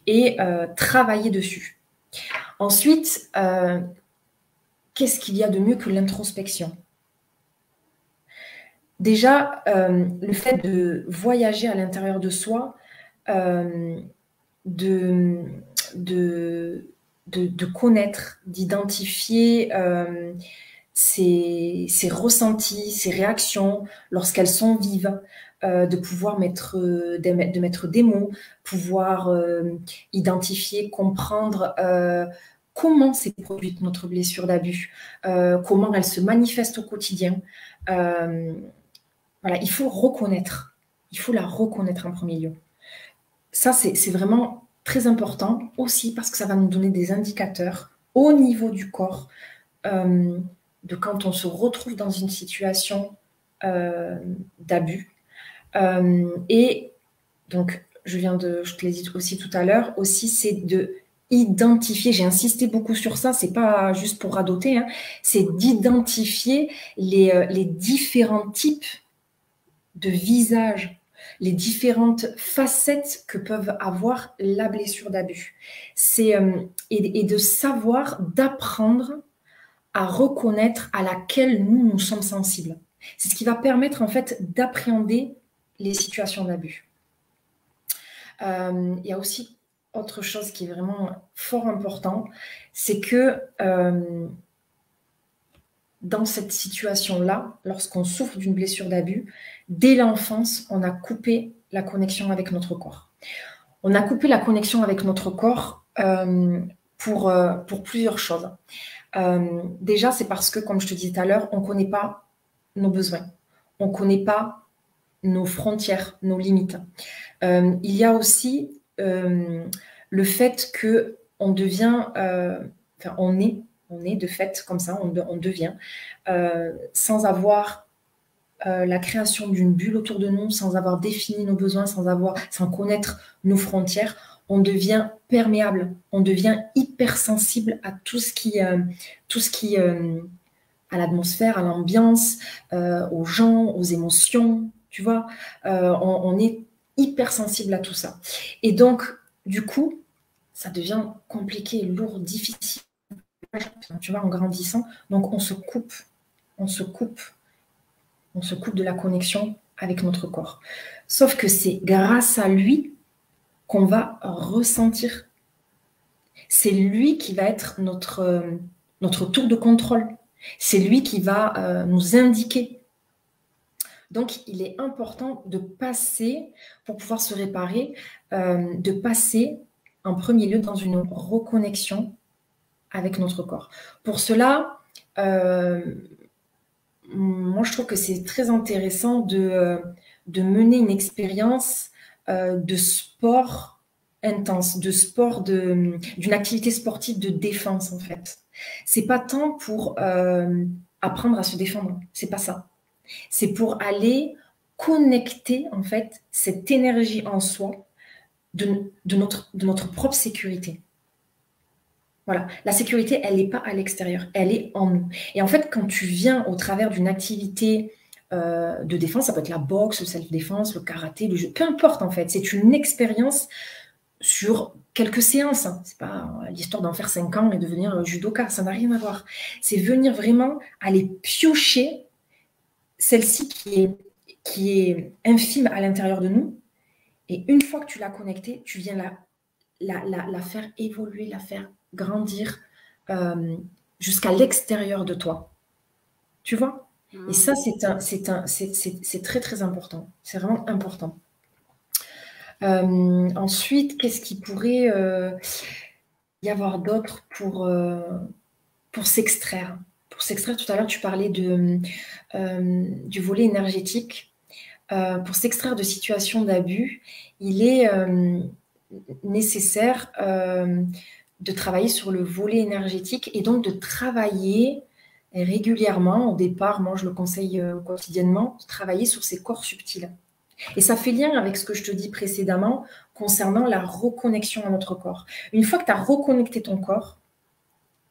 et travailler dessus. Ensuite, qu'est-ce qu'il y a de mieux que l'introspection? Déjà, le fait de voyager à l'intérieur de soi, de, de connaître, d'identifier ses ressentis, ses réactions lorsqu'elles sont vives, de pouvoir de mettre des mots, pouvoir identifier, comprendre comment s'est produite notre blessure d'abus, comment elle se manifeste au quotidien. Voilà, il faut reconnaître. Il faut la reconnaître en premier lieu. Ça, c'est vraiment très important aussi parce que ça va nous donner des indicateurs au niveau du corps de quand on se retrouve dans une situation d'abus. Et donc, je te l'ai dit aussi tout à l'heure, aussi, c'est de identifier, j'ai insisté beaucoup sur ça, c'est pas juste pour radoter, hein, c'est d'identifier les différents types de visage, les différentes facettes que peuvent avoir la blessure d'abus. Et de savoir, d'apprendre à reconnaître à laquelle nous sommes sensibles. C'est ce qui va permettre en fait d'appréhender les situations d'abus. Il y a aussi autre chose qui est vraiment fort important, c'est que dans cette situation-là, lorsqu'on souffre d'une blessure d'abus, dès l'enfance, on a coupé la connexion avec notre corps. On a coupé la connexion avec notre corps pour plusieurs choses. Déjà, c'est parce que, comme je te disais tout à l'heure, on ne connaît pas nos besoins. On ne connaît pas nos frontières, nos limites. Il y a aussi le fait qu'on devient, on est de fait comme ça, on devient, sans avoir la création d'une bulle autour de nous, sans avoir défini nos besoins, sans connaître nos frontières, on devient perméable, on devient hypersensible à tout ce qui à l'atmosphère, à l'ambiance, aux gens, aux émotions, tu vois. On est hypersensible à tout ça. Et donc, du coup, ça devient compliqué, lourd, difficile, tu vois, en grandissant. Donc, on se coupe de la connexion avec notre corps. Sauf que c'est grâce à lui qu'on va ressentir. C'est lui qui va être notre tour de contrôle. C'est lui qui va nous indiquer. Donc, il est important de passer, pour pouvoir se réparer, de passer en premier lieu dans une reconnexion avec notre corps. Pour cela, moi, je trouve que c'est très intéressant de mener une expérience de sport intense, de sport, d'une activité sportive de défense, en fait. C'est pas tant pour apprendre à se défendre, c'est pas ça. C'est pour aller connecter, en fait, cette énergie en soi de notre propre sécurité. Voilà, la sécurité, elle n'est pas à l'extérieur, elle est en nous. Et en fait, quand tu viens au travers d'une activité de défense, ça peut être la boxe, le self-défense, le karaté, le jeu, peu importe en fait, c'est une expérience sur quelques séances. Hein. C'est pas l'histoire d'en faire 5 ans et devenir judoka, ça n'a rien à voir. C'est venir vraiment aller piocher celle-ci qui est infime à l'intérieur de nous. Et une fois que tu l'as connectée, tu viens la faire évoluer, la faire grandir jusqu'à l'extérieur de toi. Tu vois? Et ça, c'est très, très important. C'est vraiment important. Ensuite, qu'est-ce qu'il pourrait y avoir d'autre pour s'extraire? Pour s'extraire, tout à l'heure, tu parlais du volet énergétique. Pour s'extraire de situations d'abus, il est nécessaire de travailler sur le volet énergétique et donc de travailler régulièrement. Au départ, moi, je le conseille quotidiennement, de travailler sur ces corps subtils. Et ça fait lien avec ce que je te dis précédemment concernant la reconnexion à notre corps. Une fois que tu as reconnecté ton corps,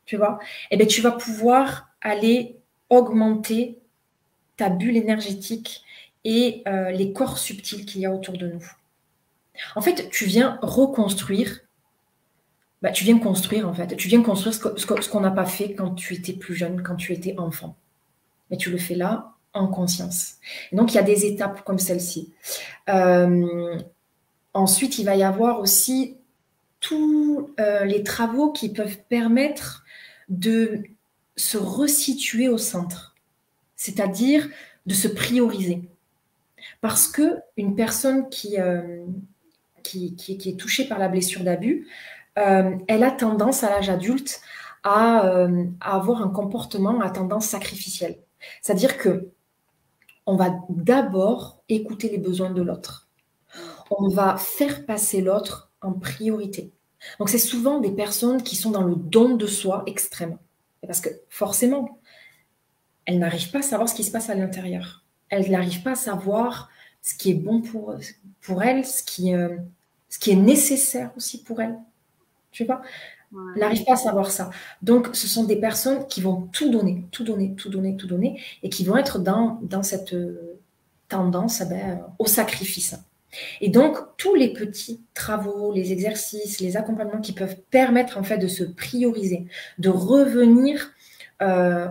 tu vois, eh bien, tu vas pouvoir aller augmenter ta bulle énergétique et les corps subtils qu'il y a autour de nous. En fait, tu viens reconstruire bah, tu viens construire en fait. Tu viens construire ce qu'on n'a pas fait quand tu étais plus jeune, quand tu étais enfant. Mais tu le fais là, en conscience. Et donc, il y a des étapes comme celle-ci. Ensuite, il va y avoir aussi tous les travaux qui peuvent permettre de se resituer au centre, c'est-à-dire de se prioriser. Parce que une personne qui est touchée par la blessure d'abus, elle a tendance à l'âge adulte à avoir un comportement à tendance sacrificielle. C'est-à-dire que on va d'abord écouter les besoins de l'autre. On va faire passer l'autre en priorité. Donc, c'est souvent des personnes qui sont dans le don de soi extrême. Parce que forcément, elles n'arrivent pas à savoir ce qui se passe à l'intérieur. Elles n'arrivent pas à savoir ce qui est bon pour elles, ce qui est nécessaire aussi pour elles. Tu vois, Ouais. elles n'arrivent pas à savoir ça. Donc, ce sont des personnes qui vont tout donner, tout donner, tout donner, tout donner, et qui vont être dans cette tendance au sacrifice. Et donc, tous les petits travaux, les exercices, les accompagnements qui peuvent permettre en fait de se prioriser, de revenir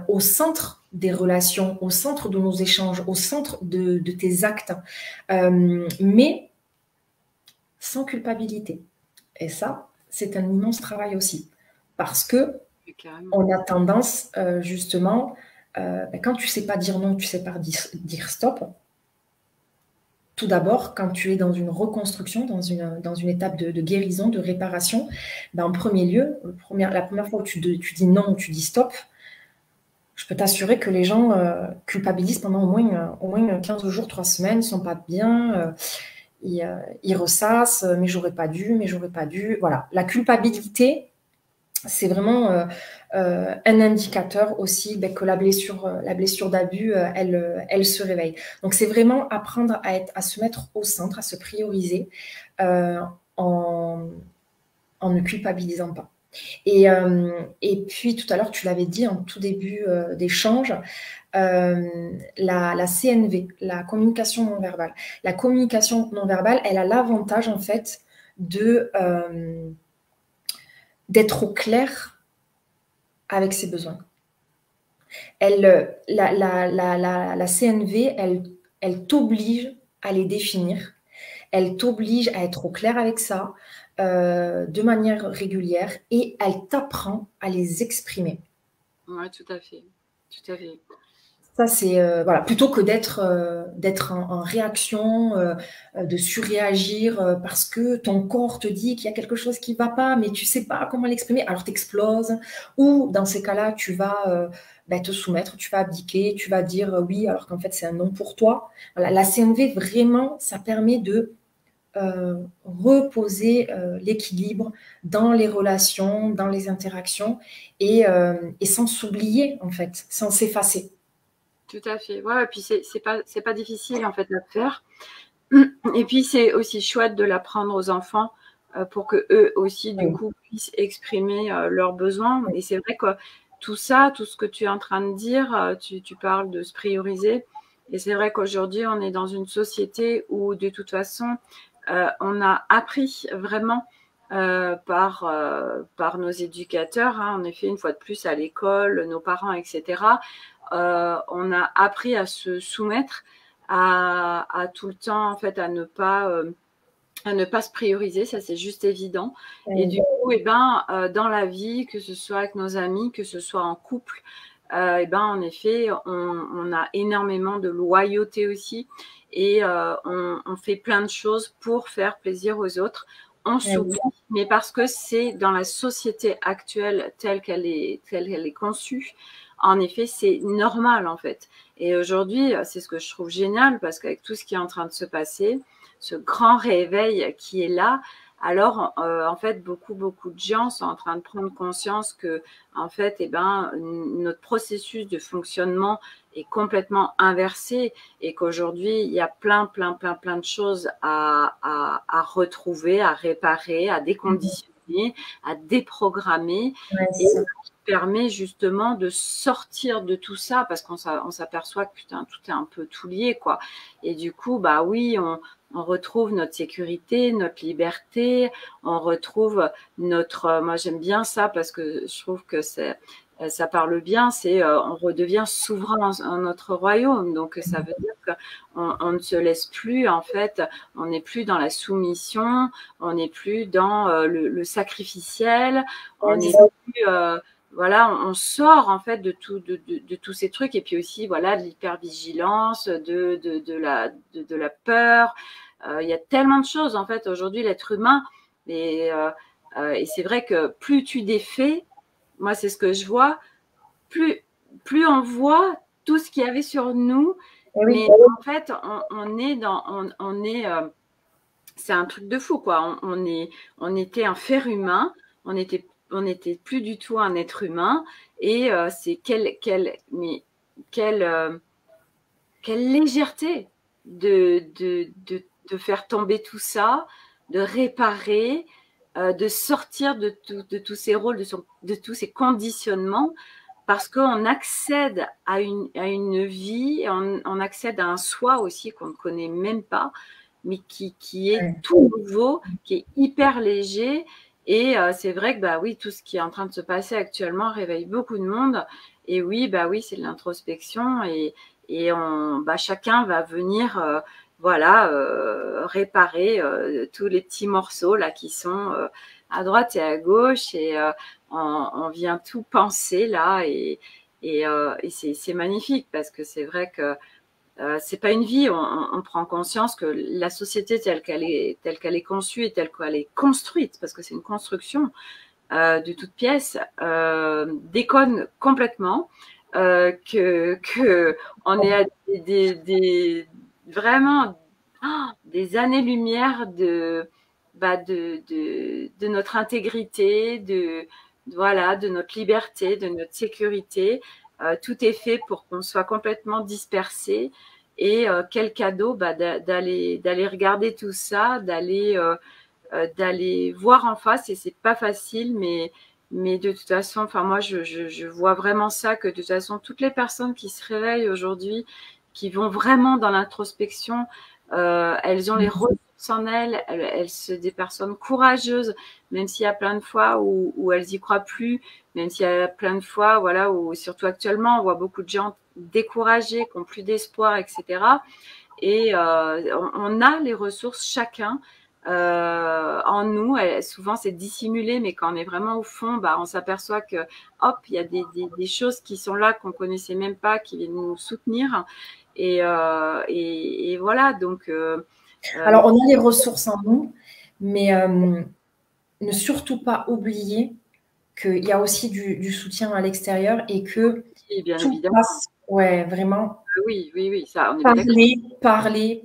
au centre des relations, au centre de nos échanges, au centre de tes actes, mais sans culpabilité. Et ça, c'est un immense travail aussi. Parce que on a tendance, justement, quand tu ne sais pas dire non, tu ne sais pas dire stop. Tout d'abord, quand tu es dans une reconstruction, dans une étape de guérison, de réparation, en premier lieu, la première fois où tu dis non, tu dis stop, je peux t'assurer que les gens culpabilisent pendant au moins 15 jours, 3 semaines, ils ne sont pas bien, ils ressassent, mais j'aurais pas dû, mais j'aurais pas dû. Voilà, la culpabilité, c'est vraiment un indicateur aussi que la blessure d'abus, elle se réveille. Donc, c'est vraiment apprendre à se mettre au centre, à se prioriser en ne culpabilisant pas. Et puis, tout à l'heure, tu l'avais dit en tout début d'échange, la CNV, la communication non verbale. La communication non verbale, elle a l'avantage, en fait, d'être au clair avec ses besoins. La CNV, elle t'oblige à les définir, elle t'oblige à être au clair avec ça de manière régulière et elle t'apprend à les exprimer. Oui, tout à fait. Tout à fait. Ça, c'est voilà, plutôt que d'être en réaction, de surréagir parce que ton corps te dit qu'il y a quelque chose qui ne va pas, mais tu ne sais pas comment l'exprimer, alors tu exploses. Ou dans ces cas-là, tu vas te soumettre, tu vas abdiquer, tu vas dire oui, alors qu'en fait, c'est un non pour toi. Voilà, la CNV, vraiment, ça permet de reposer l'équilibre dans les relations, dans les interactions et sans s'oublier, en fait, sans s'effacer. Tout à fait. Ouais, et puis c'est pas difficile en fait à faire. Et puis c'est aussi chouette de l'apprendre aux enfants pour que eux aussi du coup puissent exprimer leurs besoins. Et c'est vrai que tout ça, tout ce que tu es en train de dire, tu parles de se prioriser. Et c'est vrai qu'aujourd'hui on est dans une société où de toute façon on a appris vraiment par nos éducateurs, hein, en effet une fois de plus à l'école, nos parents, etc. On a appris à se soumettre, à tout le temps, en fait, à ne pas se prioriser, ça c'est juste évident. Et du coup, dans la vie, que ce soit avec nos amis, que ce soit en couple, en effet, on a énormément de loyauté aussi et on fait plein de choses pour faire plaisir aux autres. On s'oublie, mais parce que c'est dans la société actuelle telle qu'elle est conçue, en effet, c'est normal en fait. Et aujourd'hui, c'est ce que je trouve génial parce qu'avec tout ce qui est en train de se passer, ce grand réveil qui est là, alors en fait, beaucoup de gens sont en train de prendre conscience que en fait, notre processus de fonctionnement est complètement inversé et qu'aujourd'hui, il y a plein de choses à retrouver, à réparer, à déconditionner. programmer, à déprogrammer, Ouais, et qui permet justement de sortir de tout ça, parce qu'on s'aperçoit que putain, tout est un peu tout lié, quoi. Et du coup, bah oui, on retrouve notre sécurité, notre liberté, on retrouve notre... moi, j'aime bien ça parce que je trouve que ça parle bien, c'est on redevient souverain en notre royaume. Donc, ça veut dire qu'on ne se laisse plus, en fait, on n'est plus dans la soumission, on n'est plus dans le sacrificiel, on n'est plus... voilà, on sort en fait de tous ces trucs, et puis aussi voilà de l'hypervigilance, de la peur. Il y a tellement de choses en fait aujourd'hui, l'être humain, et c'est vrai que plus tu défais, moi c'est ce que je vois, plus on voit tout ce qu'il y avait sur nous, mais en fait on est c'est un truc de fou, quoi. On était un fer humain, on était plus du tout un être humain, et c'est quelle légèreté de faire tomber tout ça, de réparer, de sortir de tous ces rôles, de tous ces conditionnements, parce qu'on accède à une vie, on accède à un soi aussi qu'on ne connaît même pas, mais qui est tout nouveau, qui est hyper léger. Et c'est vrai que bah oui, tout ce qui est en train de se passer actuellement réveille beaucoup de monde. Et oui, bah oui, c'est de l'introspection, et chacun va venir voilà, réparer tous les petits morceaux là qui sont à droite et à gauche, et on vient tout penser là, et c'est magnifique, parce que c'est vrai que c'est pas une vie. On prend conscience que la société telle qu'elle est conçue et telle qu'elle est construite, parce que c'est une construction de toutes pièces, déconne complètement, que on est à vraiment des années-lumière de notre intégrité, voilà, de notre liberté, de notre sécurité. Tout est fait pour qu'on soit complètement dispersé. Et quel cadeau d'aller regarder tout ça, d'aller voir en face. Et c'est pas facile, mais de toute façon, enfin moi je vois vraiment ça, que de toute façon toutes les personnes qui se réveillent aujourd'hui, qui vont vraiment dans l'introspection, elles ont les ressources en elles sont des personnes courageuses, même s'il y a plein de fois où elles y croient plus, même s'il y a plein de fois, voilà, où surtout actuellement on voit beaucoup de gens découragés, qui n'ont plus d'espoir, etc. Et on a les ressources chacun en nous. Souvent c'est dissimulé, mais quand on est vraiment au fond, on s'aperçoit que hop, il y a des choses qui sont là, qu'on connaissait même pas, qui viennent nous soutenir. Et voilà, donc alors on a les ressources en nous, mais ne surtout pas oublier qu'il y a aussi du soutien à l'extérieur, et que bien tout évidemment. passe, ouais, vraiment. Oui, ça, on est parler.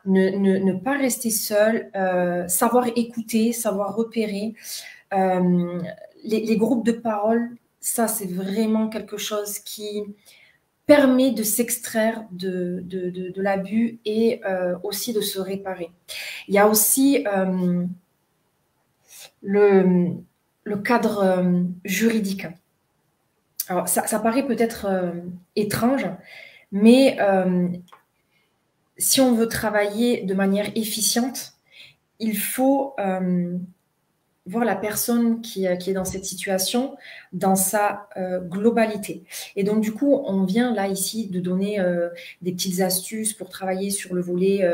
Ne pas rester seul, savoir écouter, savoir repérer. Les groupes de parole, ça, c'est vraiment quelque chose qui permet de s'extraire de l'abus, et aussi de se réparer. Il y a aussi le cadre juridique. Alors, ça paraît peut-être étrange, mais si on veut travailler de manière efficiente, il faut voir la personne qui est dans cette situation dans sa globalité. Et donc, du coup, on vient là, ici, de donner des petites astuces pour travailler sur le volet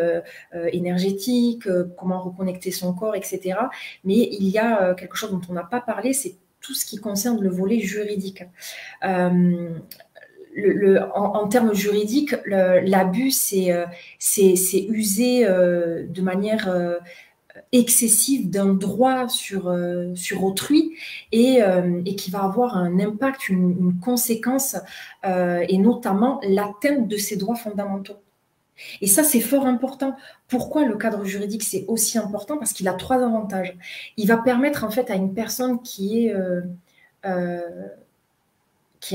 énergétique, comment reconnecter son corps, etc. Mais il y a quelque chose dont on n'a pas parlé, c'est tout ce qui concerne le volet juridique. En termes juridiques, l'abus, c'est user de manière excessive d'un droit sur autrui, et qui va avoir un impact, une conséquence, et notamment l'atteinte de ses droits fondamentaux. Et ça, c'est fort important. Pourquoi le cadre juridique, c'est aussi important? Parce qu'il a 3 avantages. Il va permettre en fait à une personne qui est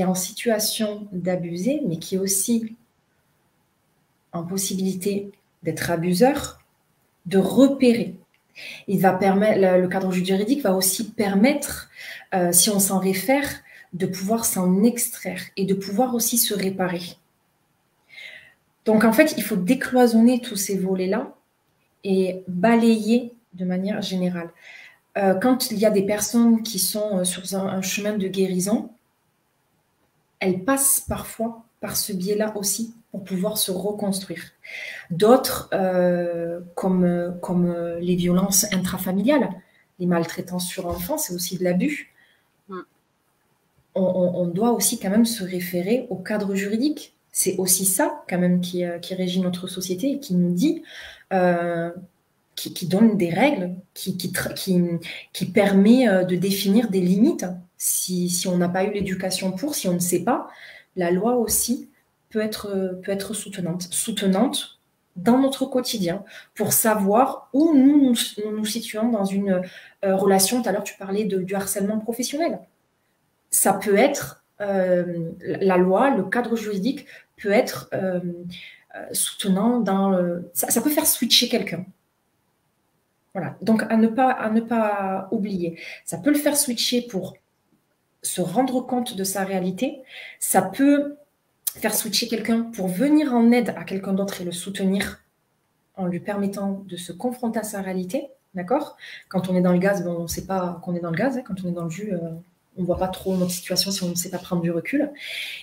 en situation d'abuser, mais qui est aussi en possibilité d'être abuseur, de repérer. Il va permettre, le cadre juridique va aussi permettre, si on s'en réfère, de pouvoir s'en extraire et de pouvoir aussi se réparer. Donc, en fait, il faut décloisonner tous ces volets-là et balayer de manière générale. Quand il y a des personnes qui sont sur un chemin de guérison, elles passent parfois par ce biais-là aussi pour pouvoir se reconstruire. D'autres, comme les violences intrafamiliales, les maltraitances sur enfants, c'est aussi de l'abus. On doit aussi quand même se référer au cadre juridique. C'est aussi ça quand même qui régit notre société et qui nous dit, qui donne des règles, qui permet de définir des limites. Si on n'a pas eu l'éducation si on ne sait pas, la loi aussi peut être soutenante dans notre quotidien pour savoir où nous situons dans une relation. Tout à l'heure, tu parlais du harcèlement professionnel. Ça peut être, la loi, le cadre juridique peut être soutenant ça peut faire switcher quelqu'un. Voilà, donc à ne pas oublier. Ça peut le faire switcher pour se rendre compte de sa réalité. Ça peut faire switcher quelqu'un pour venir en aide à quelqu'un d'autre et le soutenir en lui permettant de se confronter à sa réalité. D'accord? Quand on est dans le gaz, on ne sait pas qu'on est dans le gaz. Hein. Quand on est dans le jus, on ne voit pas trop notre situation si on ne sait pas prendre du recul.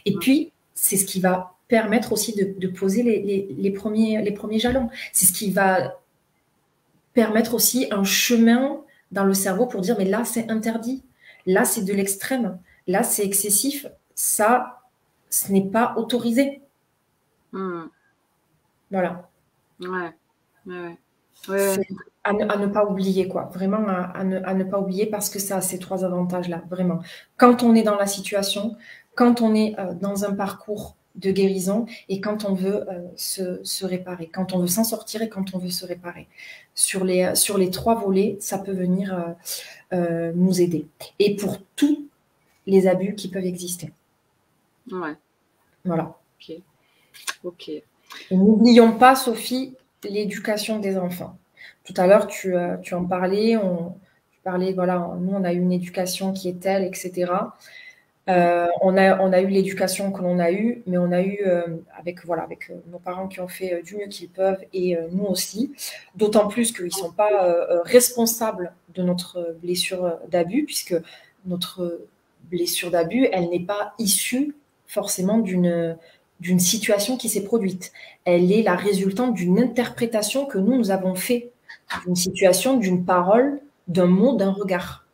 Et puis, c'est ce qui va permettre aussi de poser les premiers jalons. C'est ce qui va permettre aussi un chemin dans le cerveau pour dire, mais là, c'est interdit. Là, c'est de l'extrême. Là, c'est excessif. Ça, ce n'est pas autorisé. Voilà. Ouais. À ne pas oublier, quoi. Vraiment, à ne pas oublier parce que ça a ces trois avantages-là, vraiment. Quand on est dans la situation, quand on est dans un parcours de guérison et quand on veut se réparer, quand on veut s'en sortir et quand on veut se réparer. Sur les trois volets, ça peut venir nous aider. Et pour tous les abus qui peuvent exister. Ouais. Voilà. Ok. Et n'oublions pas, Sophie, l'éducation des enfants. Tout à l'heure, tu en parlais, voilà, nous, on a eu une éducation qui est telle, etc. On a eu l'éducation que l'on a eue, mais on a eu, avec nos parents qui ont fait du mieux qu'ils peuvent, et nous aussi, d'autant plus qu'ils ne sont pas responsables de notre blessure d'abus, puisque notre blessure d'abus, elle n'est pas issue forcément d'une situation qui s'est produite. Elle est la résultante d'une interprétation que nous avons fait d'une situation, d'une parole, d'un mot, d'un regard.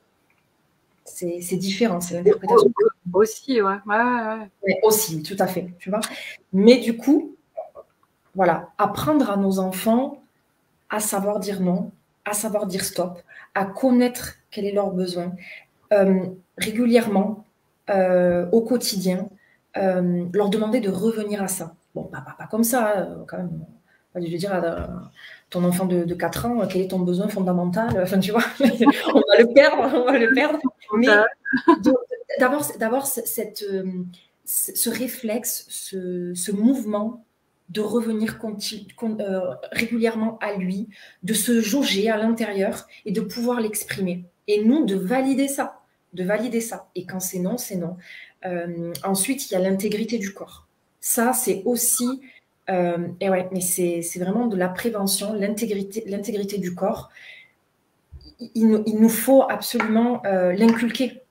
C'est différent, c'est l'interprétation. Aussi, ouais. Aussi, tout à fait, tu vois. Mais du coup, voilà, apprendre à nos enfants à savoir dire non, à savoir dire stop, à connaître quel est leur besoin, régulièrement, au quotidien, leur demander de revenir à ça. Bon, pas comme ça, quand même. Je veux dire à ton enfant de 4 ans, quel est ton besoin fondamental? Enfin, tu vois, on va le perdre. Mais d'avoir ce réflexe, ce mouvement de revenir régulièrement à lui, de se jauger à l'intérieur et de pouvoir l'exprimer. Et nous, de valider ça. Et quand c'est non, c'est non. Ensuite, il y a l'intégrité du corps. Ça, c'est aussi... et ouais, mais c'est vraiment de la prévention, l'intégrité du corps. Il nous faut absolument l'inculquer.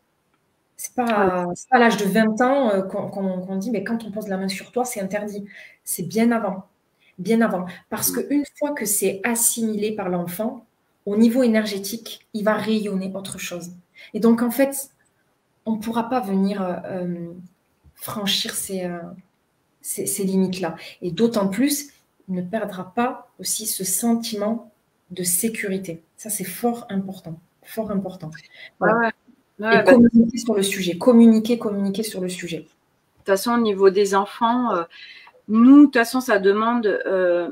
C'est pas à l'âge de 20 ans qu'on dit, mais quand on pose la main sur toi, c'est interdit. C'est bien avant. Bien avant. Parce qu'une fois que c'est assimilé par l'enfant, au niveau énergétique, il va rayonner autre chose. Et donc, en fait, on ne pourra pas venir franchir ces limites-là. Et d'autant plus, il ne perdra pas aussi ce sentiment de sécurité. Ça, c'est fort important. Fort important. Voilà. Et communiquer sur le sujet. Communiquer sur le sujet. De toute façon, au niveau des enfants, nous, de toute façon, ça demande,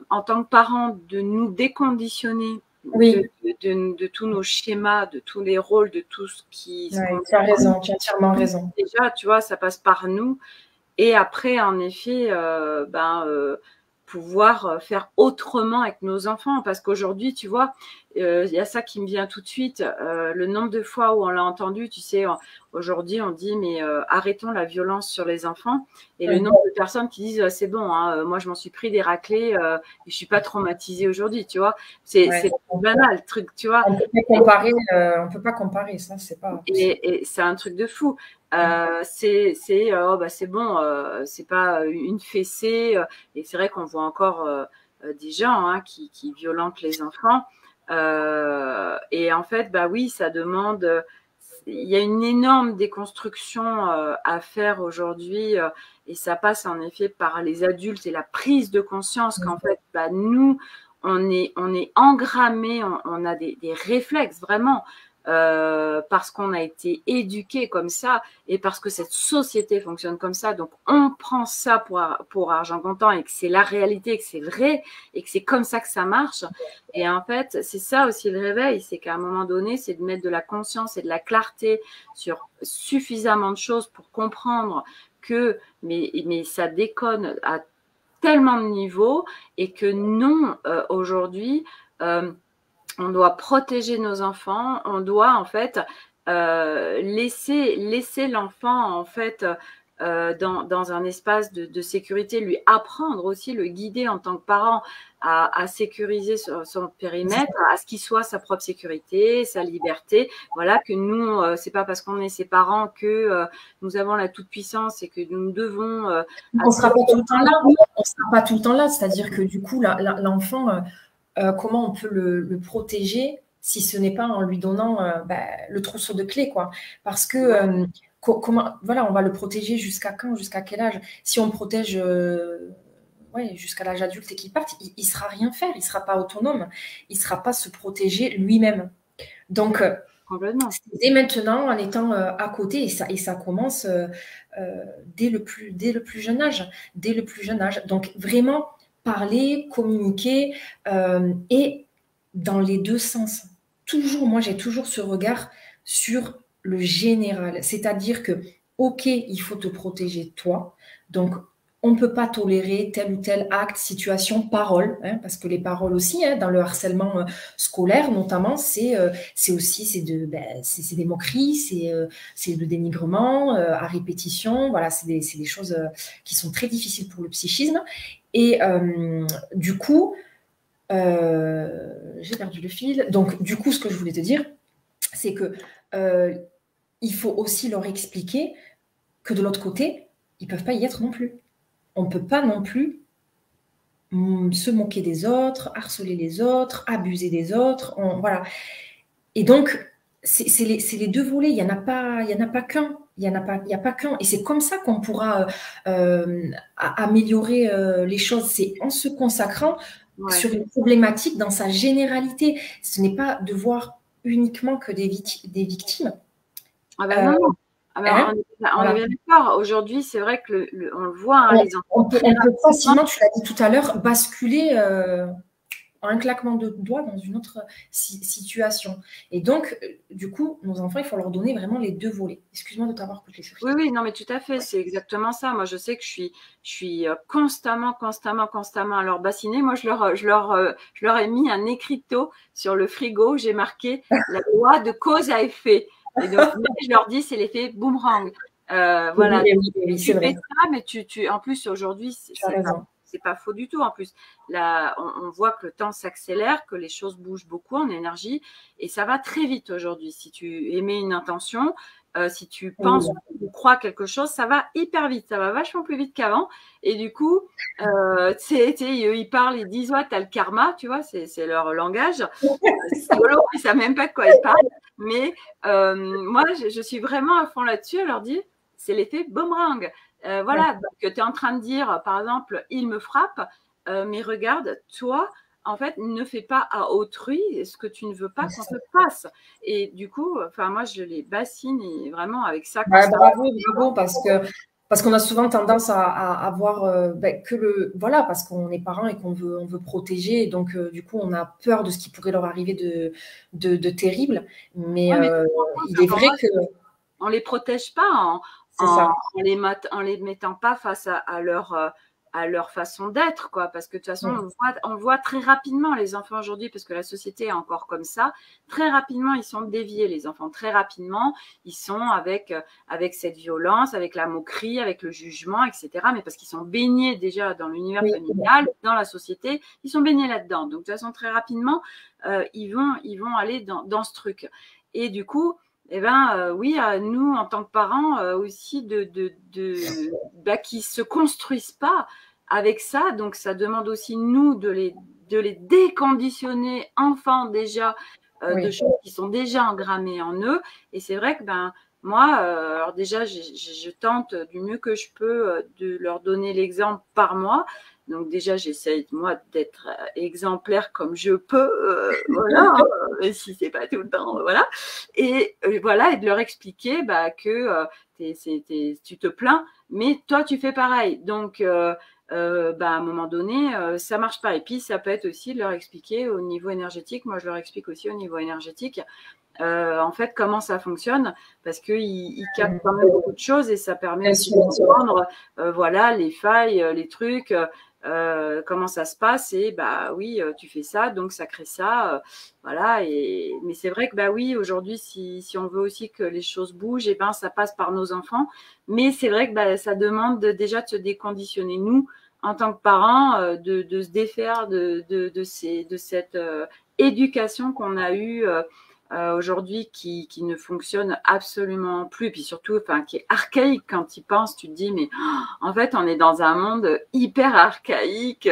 en tant que parents, de nous déconditionner de tous nos schémas, de tous les rôles, de tout ce qui... tu as raison, tu as entièrement raison. Déjà, tu vois, ça passe par nous. Et après, en effet, pouvoir faire autrement avec nos enfants. Parce qu'aujourd'hui, tu vois, il y a ça qui me vient tout de suite. Le nombre de fois où on l'a entendu, tu sais, aujourd'hui, on dit, mais arrêtons la violence sur les enfants. Et le nombre de personnes qui disent, c'est bon, hein, moi, je m'en suis pris des raclés et je suis pas traumatisée aujourd'hui, tu vois. C'est banal, le truc, tu vois. On peut pas comparer, ça, c'est pas. Et c'est un truc de fou. C'est bon, c'est pas une fessée. Et c'est vrai qu'on voit encore des gens hein, qui violentent les enfants. Et en fait, bah oui, ça demande. Il y a une énorme déconstruction à faire aujourd'hui, et ça passe en effet par les adultes et la prise de conscience qu'en fait, bah, nous, on est engrammés, on a des réflexes vraiment. Parce qu'on a été éduqué comme ça et parce que cette société fonctionne comme ça. Donc, on prend ça pour argent comptant et que c'est la réalité, que c'est vrai et que c'est comme ça que ça marche. Et en fait, c'est ça aussi le réveil, c'est qu'à un moment donné, c'est de mettre de la conscience et de la clarté sur suffisamment de choses pour comprendre que, mais ça déconne à tellement de niveaux et que non, aujourd'hui, on doit protéger nos enfants, on doit en fait laisser l'enfant en fait dans un espace de sécurité, lui apprendre aussi, le guider en tant que parent à sécuriser son périmètre, à ce qu'il soit sa propre sécurité, sa liberté. Voilà, que nous, c'est pas parce qu'on est ses parents que nous avons la toute-puissance et que nous devons… on ne sera pas tout le temps là. On sera pas tout le temps là. C'est-à-dire que du coup, l'enfant… comment on peut le protéger si ce n'est pas en lui donnant le trousseau de clés, quoi. Parce que voilà, on va le protéger jusqu'à quand, jusqu'à quel âge? Si on le protège jusqu'à l'âge adulte et qu'il parte, il ne saura rien faire, il ne sera pas autonome, il ne sera pas se protéger lui-même. Donc, dès maintenant, en étant à côté, et ça commence dès le plus jeune âge. Dès le plus jeune âge. Donc, vraiment, parler, communiquer, et dans les deux sens. Toujours, moi, j'ai toujours ce regard sur le général. C'est-à-dire que, OK, il faut te protéger toi. Donc, on ne peut pas tolérer tel ou tel acte, situation, parole, hein, parce que les paroles aussi, hein, dans le harcèlement scolaire notamment, c'est des moqueries, c'est le dénigrement à répétition. Voilà, c'est des choses qui sont très difficiles pour le psychisme. Et du coup, j'ai perdu le fil. Donc, du coup, ce que je voulais te dire, c'est que il faut aussi leur expliquer que de l'autre côté, ils ne peuvent pas y être non plus. On ne peut pas non plus se moquer des autres, harceler les autres, abuser des autres. Voilà. Et donc, c'est les deux volets. Il n'y en a pas qu'un. Il n'y a pas qu'un. Et c'est comme ça qu'on pourra améliorer les choses. C'est en se consacrant sur une problématique dans sa généralité. Ce n'est pas de voir uniquement que des victimes. Ah ben non. On est bien d'accord. Aujourd'hui, c'est vrai que on le voit. Hein, les enfants, on peut facilement, tu l'as dit tout à l'heure, basculer en un claquement de doigts dans une autre situation. Et donc, du coup, nos enfants, il faut leur donner vraiment les deux volets. Excuse-moi de t'avoir coupé, Sophie. Oui, non, mais tout à fait, c'est exactement ça. Moi, je sais que je suis constamment à leur bassiner. Moi, je leur ai mis un écriteau sur le frigo. J'ai marqué la loi de cause à effet. Et donc, je leur dis, c'est l'effet boomerang. Voilà. Oui, c'est vrai. Ça, mais en plus, aujourd'hui, c'est pas faux du tout. En plus, là, on voit que le temps s'accélère, que les choses bougent beaucoup en énergie, et ça va très vite aujourd'hui. Si tu émets une intention, si tu penses ou crois quelque chose, ça va hyper vite. Ça va vachement plus vite qu'avant. Et du coup, ils parlent, ils disent, ouais, t'as le karma, tu vois, c'est leur langage. C'est rigolo, ils savent même pas de quoi ils parlent. Mais moi, je suis vraiment à fond là-dessus. À leur dire, c'est l'effet boomerang. Voilà, donc tu es en train de dire, par exemple, il me frappe, mais regarde, toi, en fait, ne fais pas à autrui ce que tu ne veux pas qu'on te fasse. Et du coup, moi, je les bassine et vraiment avec ça. Bravo, parce qu'on a souvent tendance à voir voilà, parce qu'on est parents et qu'on veut protéger, et donc du coup on a peur de ce qui pourrait leur arriver de terrible, mais il est vrai que on les protège pas en les mettant pas face à leur à leur façon d'être, quoi. Parce que de toute façon, on voit très rapidement les enfants aujourd'hui, parce que la société est encore comme ça. Très rapidement, ils sont déviés, les enfants. Très rapidement, ils sont avec cette violence, avec la moquerie, avec le jugement, etc. Mais parce qu'ils sont baignés déjà dans l'univers familial, dans la société, ils sont baignés là-dedans. Donc, de toute façon, très rapidement, ils vont aller dans ce truc. Et du coup, eh ben, oui, nous, en tant que parents, aussi, qui se construisent pas avec ça. Donc, ça demande aussi, nous, de les déconditionner enfants déjà, de choses qui sont déjà engrammées en eux. Et c'est vrai que, moi, alors déjà, je tente du mieux que je peux de leur donner l'exemple par moi. Donc déjà, j'essaye, moi, d'être exemplaire comme je peux, voilà, si c'est pas tout le temps, voilà. Et voilà, et de leur expliquer que tu te plains, mais toi, tu fais pareil. Donc, à un moment donné, ça marche pas. Et puis, ça peut être aussi de leur expliquer au niveau énergétique. Moi, je leur explique aussi au niveau énergétique, en fait, comment ça fonctionne, parce qu'ils captent quand même beaucoup de choses et ça permet aussi de comprendre, voilà, les failles, les trucs, comment ça se passe. Et oui, tu fais ça, donc ça crée ça, voilà. Mais c'est vrai que oui, aujourd'hui, si on veut aussi que les choses bougent, et ça passe par nos enfants. Mais c'est vrai que ça demande déjà de se déconditionner, nous, en tant que parents, de se défaire de cette éducation qu'on a eue aujourd'hui, qui ne fonctionne absolument plus, et puis surtout, qui est archaïque. Quand tu y penses, tu te dis, mais en fait, on est dans un monde hyper archaïque.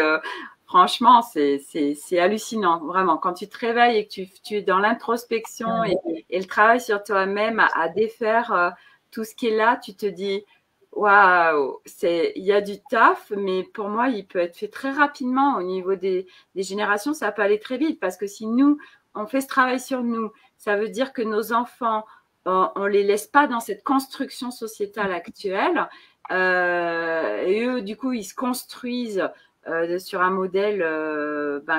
Franchement, c'est hallucinant, vraiment. Quand tu te réveilles et que tu es dans l'introspection et le travail sur toi-même à défaire tout ce qui est là, tu te dis, waouh, il y a du taf, mais pour moi, il peut être fait très rapidement. Au niveau des générations, ça peut aller très vite, parce que si nous, on fait ce travail sur nous, ça veut dire que nos enfants, on ne les laisse pas dans cette construction sociétale actuelle. Et eux, du coup, ils se construisent sur un modèle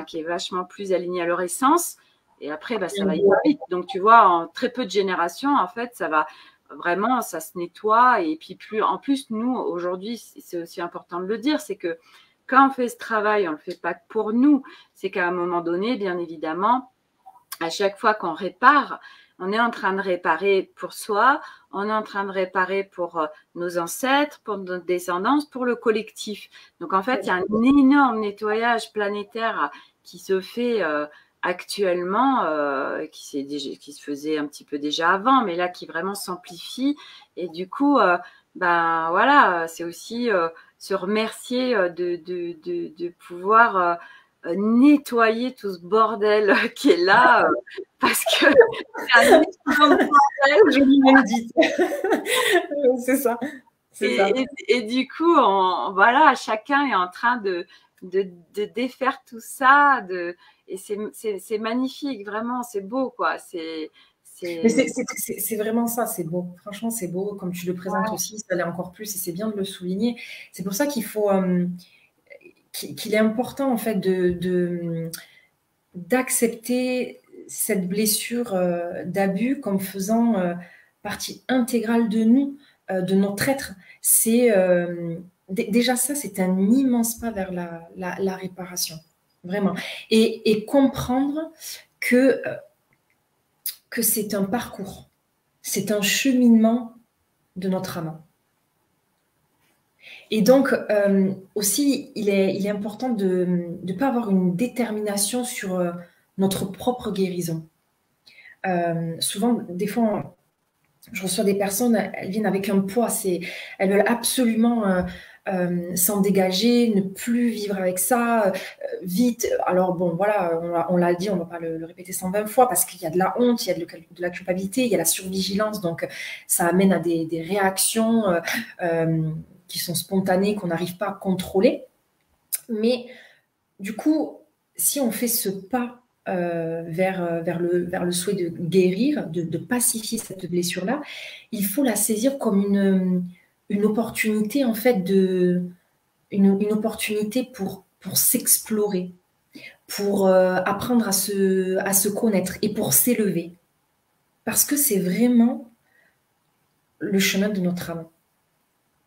qui est vachement plus aligné à leur essence. Et après, ça va hyper vite. Donc, tu vois, en très peu de générations, en fait, ça va vraiment, ça se nettoie. Et puis, en plus, nous, aujourd'hui, c'est aussi important de le dire, c'est que quand on fait ce travail, on ne le fait pas pour nous. C'est qu'à un moment donné, bien évidemment, à chaque fois qu'on répare, on est en train de réparer pour soi, on est en train de réparer pour nos ancêtres, pour notre descendance, pour le collectif. Donc, en fait, il y a un énorme nettoyage planétaire qui se fait actuellement, qui se faisait un petit peu déjà avant, mais là, qui vraiment s'amplifie. Et du coup, voilà, c'est aussi se remercier de pouvoir nettoyer tout ce bordel qui est là, parce que c'est un énorme bordel. Je lui médite. C'est ça. Et du coup, voilà, chacun est en train de défaire tout ça, et c'est magnifique, vraiment, c'est beau, quoi. C'est vraiment ça, c'est beau. Franchement, c'est beau. Comme tu le présentes aussi, ça l'est encore plus, et c'est bien de le souligner. C'est pour ça qu'il faut qu'il est important, en fait, d'accepter cette blessure d'abus comme faisant partie intégrale de nous, de notre être. C'est déjà ça, c'est un immense pas vers la réparation, vraiment. Et comprendre que c'est un parcours, c'est un cheminement de notre âme. Et donc, aussi, il est important de ne pas avoir une détermination sur notre propre guérison. Souvent, des fois, je reçois des personnes, elles viennent avec un poids, elles veulent absolument s'en dégager, ne plus vivre avec ça, vite. Alors bon, voilà, on l'a dit, on ne va pas le répéter 120 fois, parce qu'il y a de la honte, il y a de la culpabilité, il y a la survigilance, donc ça amène à des réactions qui sont spontanées, qu'on n'arrive pas à contrôler. Mais du coup, si on fait ce pas vers le souhait de guérir, de pacifier cette blessure-là, il faut la saisir comme une opportunité, en fait, une opportunité pour s'explorer, pour apprendre à se connaître et pour s'élever. Parce que c'est vraiment le chemin de notre âme.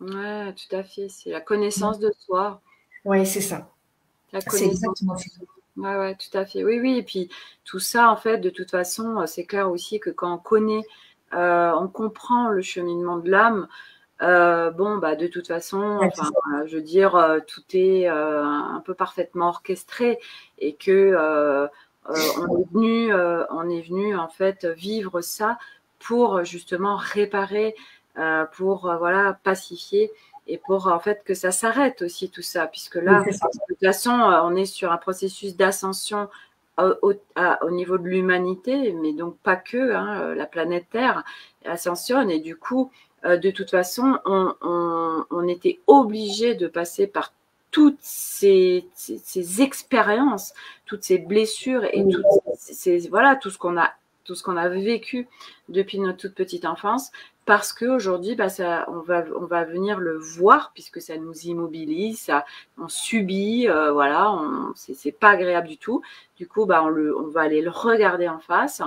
Ouais, tout à fait. C'est la connaissance de soi. Ouais, c'est ça. La C'est connaissance. exactement ça. Ouais, ouais, tout à fait. Oui, oui. Et puis tout ça, en fait, de toute façon, c'est clair aussi que quand on connaît, on comprend le cheminement de l'âme. Bon, bah, de toute façon, Ouais, c'est enfin, ça. je veux dire, tout est un peu parfaitement orchestré et que on est venu en fait vivre ça pour justement réparer, pour voilà pacifier et pour en fait que ça s'arrête aussi tout ça, puisque Oui, là, c'est ça. de toute façon, on est sur un processus d'ascension au niveau de l'humanité, mais donc pas que, hein, la planète Terre ascensionne et du coup, de toute façon, on était obligé de passer par toutes ces expériences, toutes ces blessures et Oui, voilà, tout ce qu'on a vécu depuis notre toute petite enfance, parce qu'aujourd'hui, bah, on va venir le voir, puisque ça nous immobilise, ça, on subit, voilà, c'est pas agréable du tout. Du coup, bah, on va aller le regarder en face.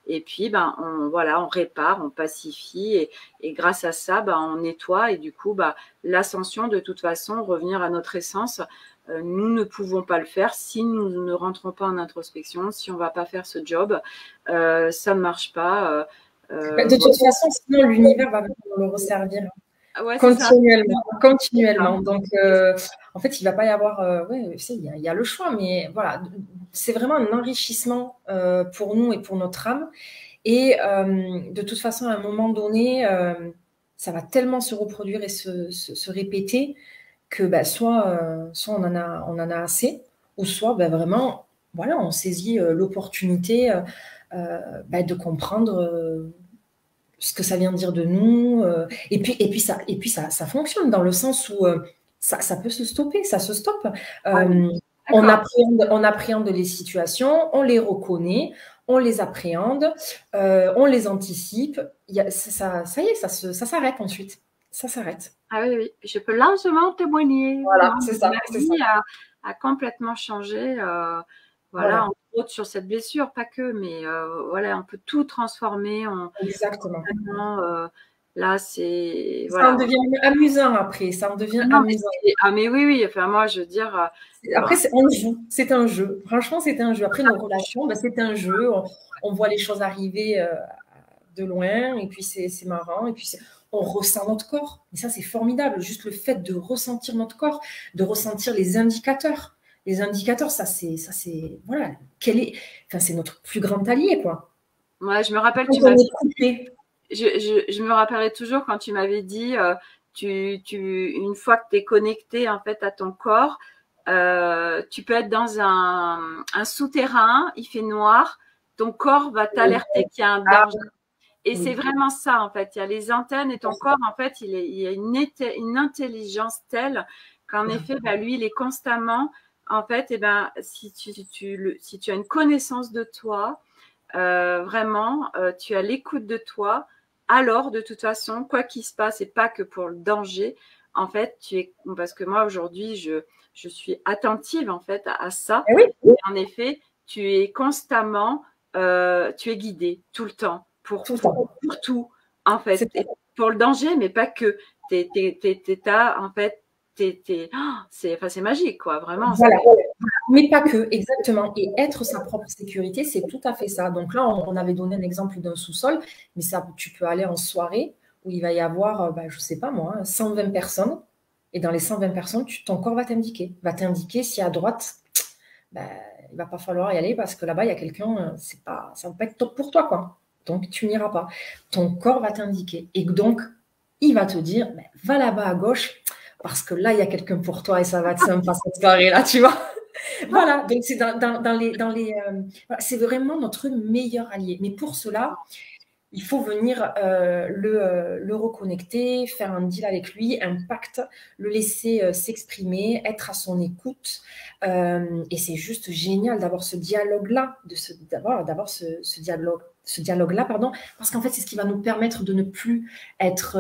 Et puis, ben, voilà, on répare, on pacifie, et grâce à ça, ben, on nettoie. Et du coup, bah, l'ascension, de toute façon, revenir à notre essence, nous ne pouvons pas le faire si nous ne rentrons pas en introspection, si on ne va pas faire ce job, ça ne marche pas. bah, de Voilà. toute façon, sinon l'univers va venir le resservir Ouais, c'est ça. continuellement, C'est ça. continuellement. Donc, en fait, il ne va pas y avoir, ouais, tu sais, il y a le choix, mais voilà, c'est vraiment un enrichissement pour nous et pour notre âme. Et de toute façon, à un moment donné, ça va tellement se reproduire et se répéter que bah, soit on en a assez, ou soit bah, vraiment, voilà, on saisit l'opportunité bah, de comprendre ce que ça vient dire de nous. Et puis ça fonctionne dans le sens où ça peut se stopper, ça se stoppe. Ah oui, Euh, d'accord. on appréhende les situations, on les reconnaît, on les appréhende, on les anticipe. Ça y est, ça s'arrête ensuite. Ça s'arrête. Ah oui, oui, je peux largement témoigner. Voilà, Moi, c'est ça, ma c'est ça. vie a complètement changé. Voilà, Voilà, entre autres sur cette blessure, pas que, mais voilà, on peut tout transformer. exactement. Vraiment, là, c'est Ça en voilà. devient amusant après, ça en devient Non, mais amusant. ah, mais oui, oui. Enfin, moi, je veux dire, Après, on joue, c'est un jeu. Franchement, c'est un jeu. Après, nos relations, bah, c'est un jeu. On voit les choses arriver de loin, et puis c'est marrant, et puis on ressent notre corps. Et ça, c'est formidable. Juste le fait de ressentir notre corps, de ressentir les indicateurs. Les indicateurs, ça c'est, voilà, enfin, c'est notre plus grand allié, quoi. moi, je me rappelle, Quand on est coupé. je me rappellerai toujours quand tu m'avais dit, une fois que tu es connecté en fait à ton corps, tu peux être dans un souterrain, il fait noir, ton corps va t'alerter qu'il y a un Ah danger. Et c'est oui, vraiment ça, en fait. Il y a les antennes et ton corps, en fait, il y a une intelligence telle qu'en effet, bah, lui, il est constamment, en fait, et ben, si tu as une connaissance de toi, vraiment, tu as l'écoute de toi, alors, de toute façon, quoi qu'il se passe, et pas que pour le danger, en fait, parce que moi, aujourd'hui, je suis attentive, en fait, à ça. eh oui, Et en effet, tu es constamment, tu es guidé tout le temps tout le temps. pour tout, en fait, C'est et pour le danger, mais pas que. En fait, c'est magique, quoi, vraiment. voilà. Mais pas que, exactement. Et être sa propre sécurité, c'est tout à fait ça. Donc là, on avait donné un exemple d'un sous-sol, mais ça, tu peux aller en soirée où il va y avoir, bah, je ne sais pas moi, 120 personnes. Et dans les 120 personnes, ton corps va t'indiquer si à droite, bah, il ne va pas falloir y aller parce que là-bas, il y a quelqu'un, ça ne va pas être top pour toi, quoi. Donc, tu n'iras pas. Ton corps va t'indiquer. Et donc, il va te dire, bah, va là-bas à gauche parce que là, il y a quelqu'un pour toi et ça va être sympa cette soirée-là, tu vois. Voilà, donc c'est voilà, c'est vraiment notre meilleur allié. Mais pour cela, il faut venir le reconnecter, faire un deal avec lui, un pacte, le laisser s'exprimer, être à son écoute. Et c'est juste génial d'avoir ce dialogue-là, d'avoir ce dialogue-là, pardon, parce qu'en fait, c'est ce qui va nous permettre de ne plus être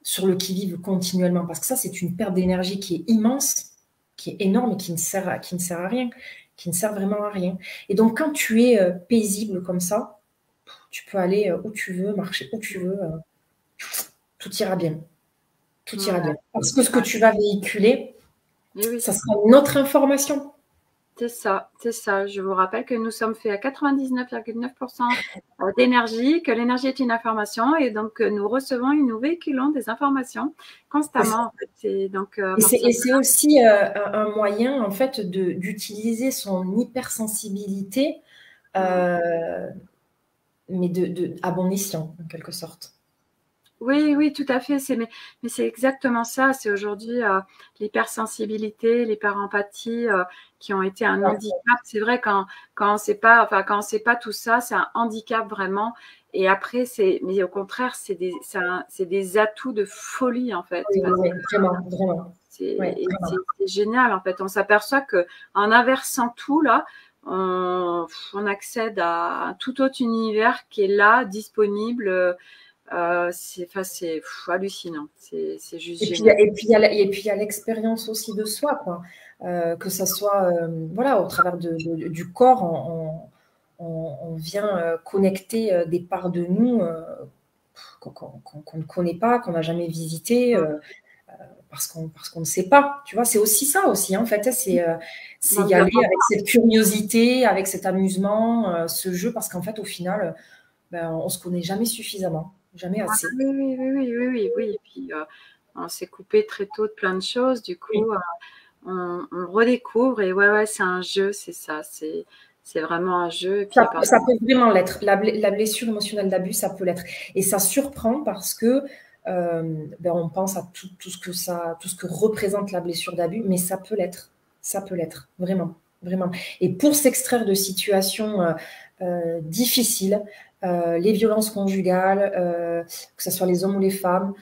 sur le qui-vive continuellement. Parce que ça, c'est une perte d'énergie qui est immense, qui est énorme et qui ne sert à rien, qui ne sert vraiment à rien. Et donc, quand tu es paisible comme ça, tu peux aller où tu veux, marcher où tu veux, tout ira bien. Tout ira Ouais. bien. Parce que ce que tu vas véhiculer, Et oui. Ça sera une autre information. C'est ça, c'est ça. Je vous rappelle que nous sommes faits à 99,9% d'énergie, que l'énergie est une information et donc nous recevons et nous véhiculons des informations constamment. En fait. Et donc, et c'est aussi un moyen en fait d'utiliser son hypersensibilité, mais à bon escient en quelque sorte. Oui, oui, tout à fait. Mais c'est exactement ça. C'est aujourd'hui l'hypersensibilité, l'hyperempathie qui ont été un handicap. C'est vrai quand on sait pas, enfin quand on sait pas tout ça, c'est un handicap vraiment. Et après, mais au contraire, c'est des atouts de folie en fait. Oui, oui, vraiment, vraiment. C'est génial en fait. On s'aperçoit que en inversant tout là, on accède à un tout autre univers qui est là, disponible. C'est hallucinant, c'est juste génial. Et puis il y a l'expérience aussi de soi, quoi. Que ça soit voilà, au travers du corps, on vient connecter des parts de nous qu'on ne connaît pas, qu'on n'a jamais visité, parce qu'on ne sait pas. Tu vois, c'est aussi ça aussi, hein, en fait. C'est y aller avec cette curiosité, avec cet amusement, ce jeu, parce qu'en fait, au final, on ne se connaît jamais suffisamment. Jamais assez. Oui. Et puis, on s'est coupé très tôt de plein de choses. Du coup, on redécouvre. Et ouais, c'est un jeu, c'est ça. C'est vraiment un jeu. Et puis, ça peut vraiment l'être. La blessure émotionnelle d'abus, ça peut l'être. Et ça surprend parce que on pense à tout ce que représente la blessure d'abus, mais ça peut l'être. Ça peut l'être, vraiment, vraiment. Et pour s'extraire de situations difficiles, les violences conjugales, que ce soit les hommes ou les femmes,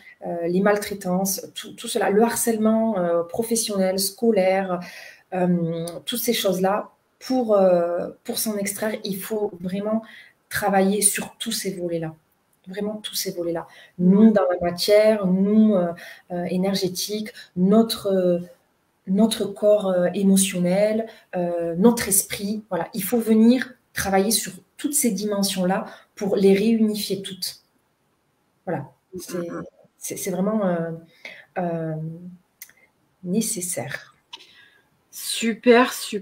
les maltraitances, tout cela, le harcèlement professionnel, scolaire, toutes ces choses-là, pour s'en extraire, il faut vraiment travailler sur tous ces volets-là. Vraiment tous ces volets-là. Nous, dans la matière, nous, énergétique, notre corps émotionnel, notre esprit. Voilà, il faut venir travailler sur toutes ces dimensions-là pour les réunifier toutes. Voilà, c'est vraiment nécessaire. Super. Et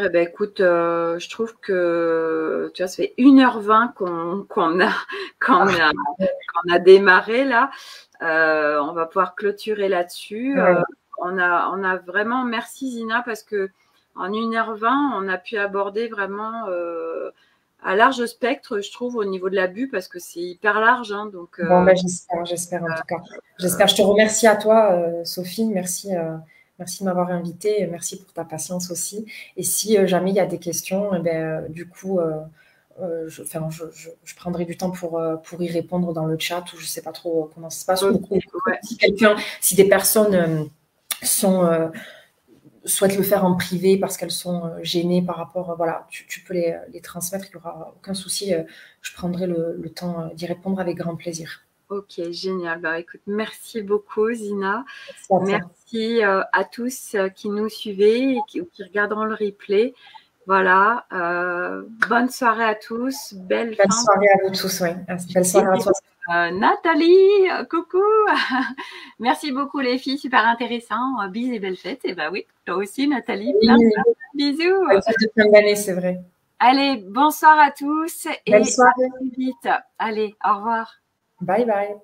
ben écoute, je trouve que tu vois, ça fait 1h20 qu'on a démarré là. On va pouvoir clôturer là-dessus. On a vraiment, merci Zina, parce que en 1h20, on a pu aborder vraiment à large spectre, je trouve, au niveau de l'abus, parce que c'est hyper large. Hein, donc, j'espère en tout cas. J'espère. Je te remercie à toi, Sophie. Merci de m'avoir invitée. Merci pour ta patience aussi. Et si jamais il y a des questions, du coup, je prendrai du temps pour y répondre dans le chat, ou je ne sais pas trop comment ça se passe. Si des personnes souhaitent le faire en privé parce qu'elles sont gênées par rapport, voilà, tu peux les transmettre, il n'y aura aucun souci. Je prendrai le temps d'y répondre avec grand plaisir. Ok, génial. Écoute, merci beaucoup, Zina. Merci à tous qui nous suivaient et qui regarderont le replay. Voilà. Bonne soirée à tous. Belle soirée à vous tous, oui. Belle soirée à toi. Nathalie, coucou. Merci beaucoup les filles, super intéressant. Bis et belle fête. Et oui, toi aussi Nathalie. Bisous. Belle fête de fin d'année, c'est vrai. Allez, bonsoir à tous et à très vite. Allez, au revoir. Bye bye.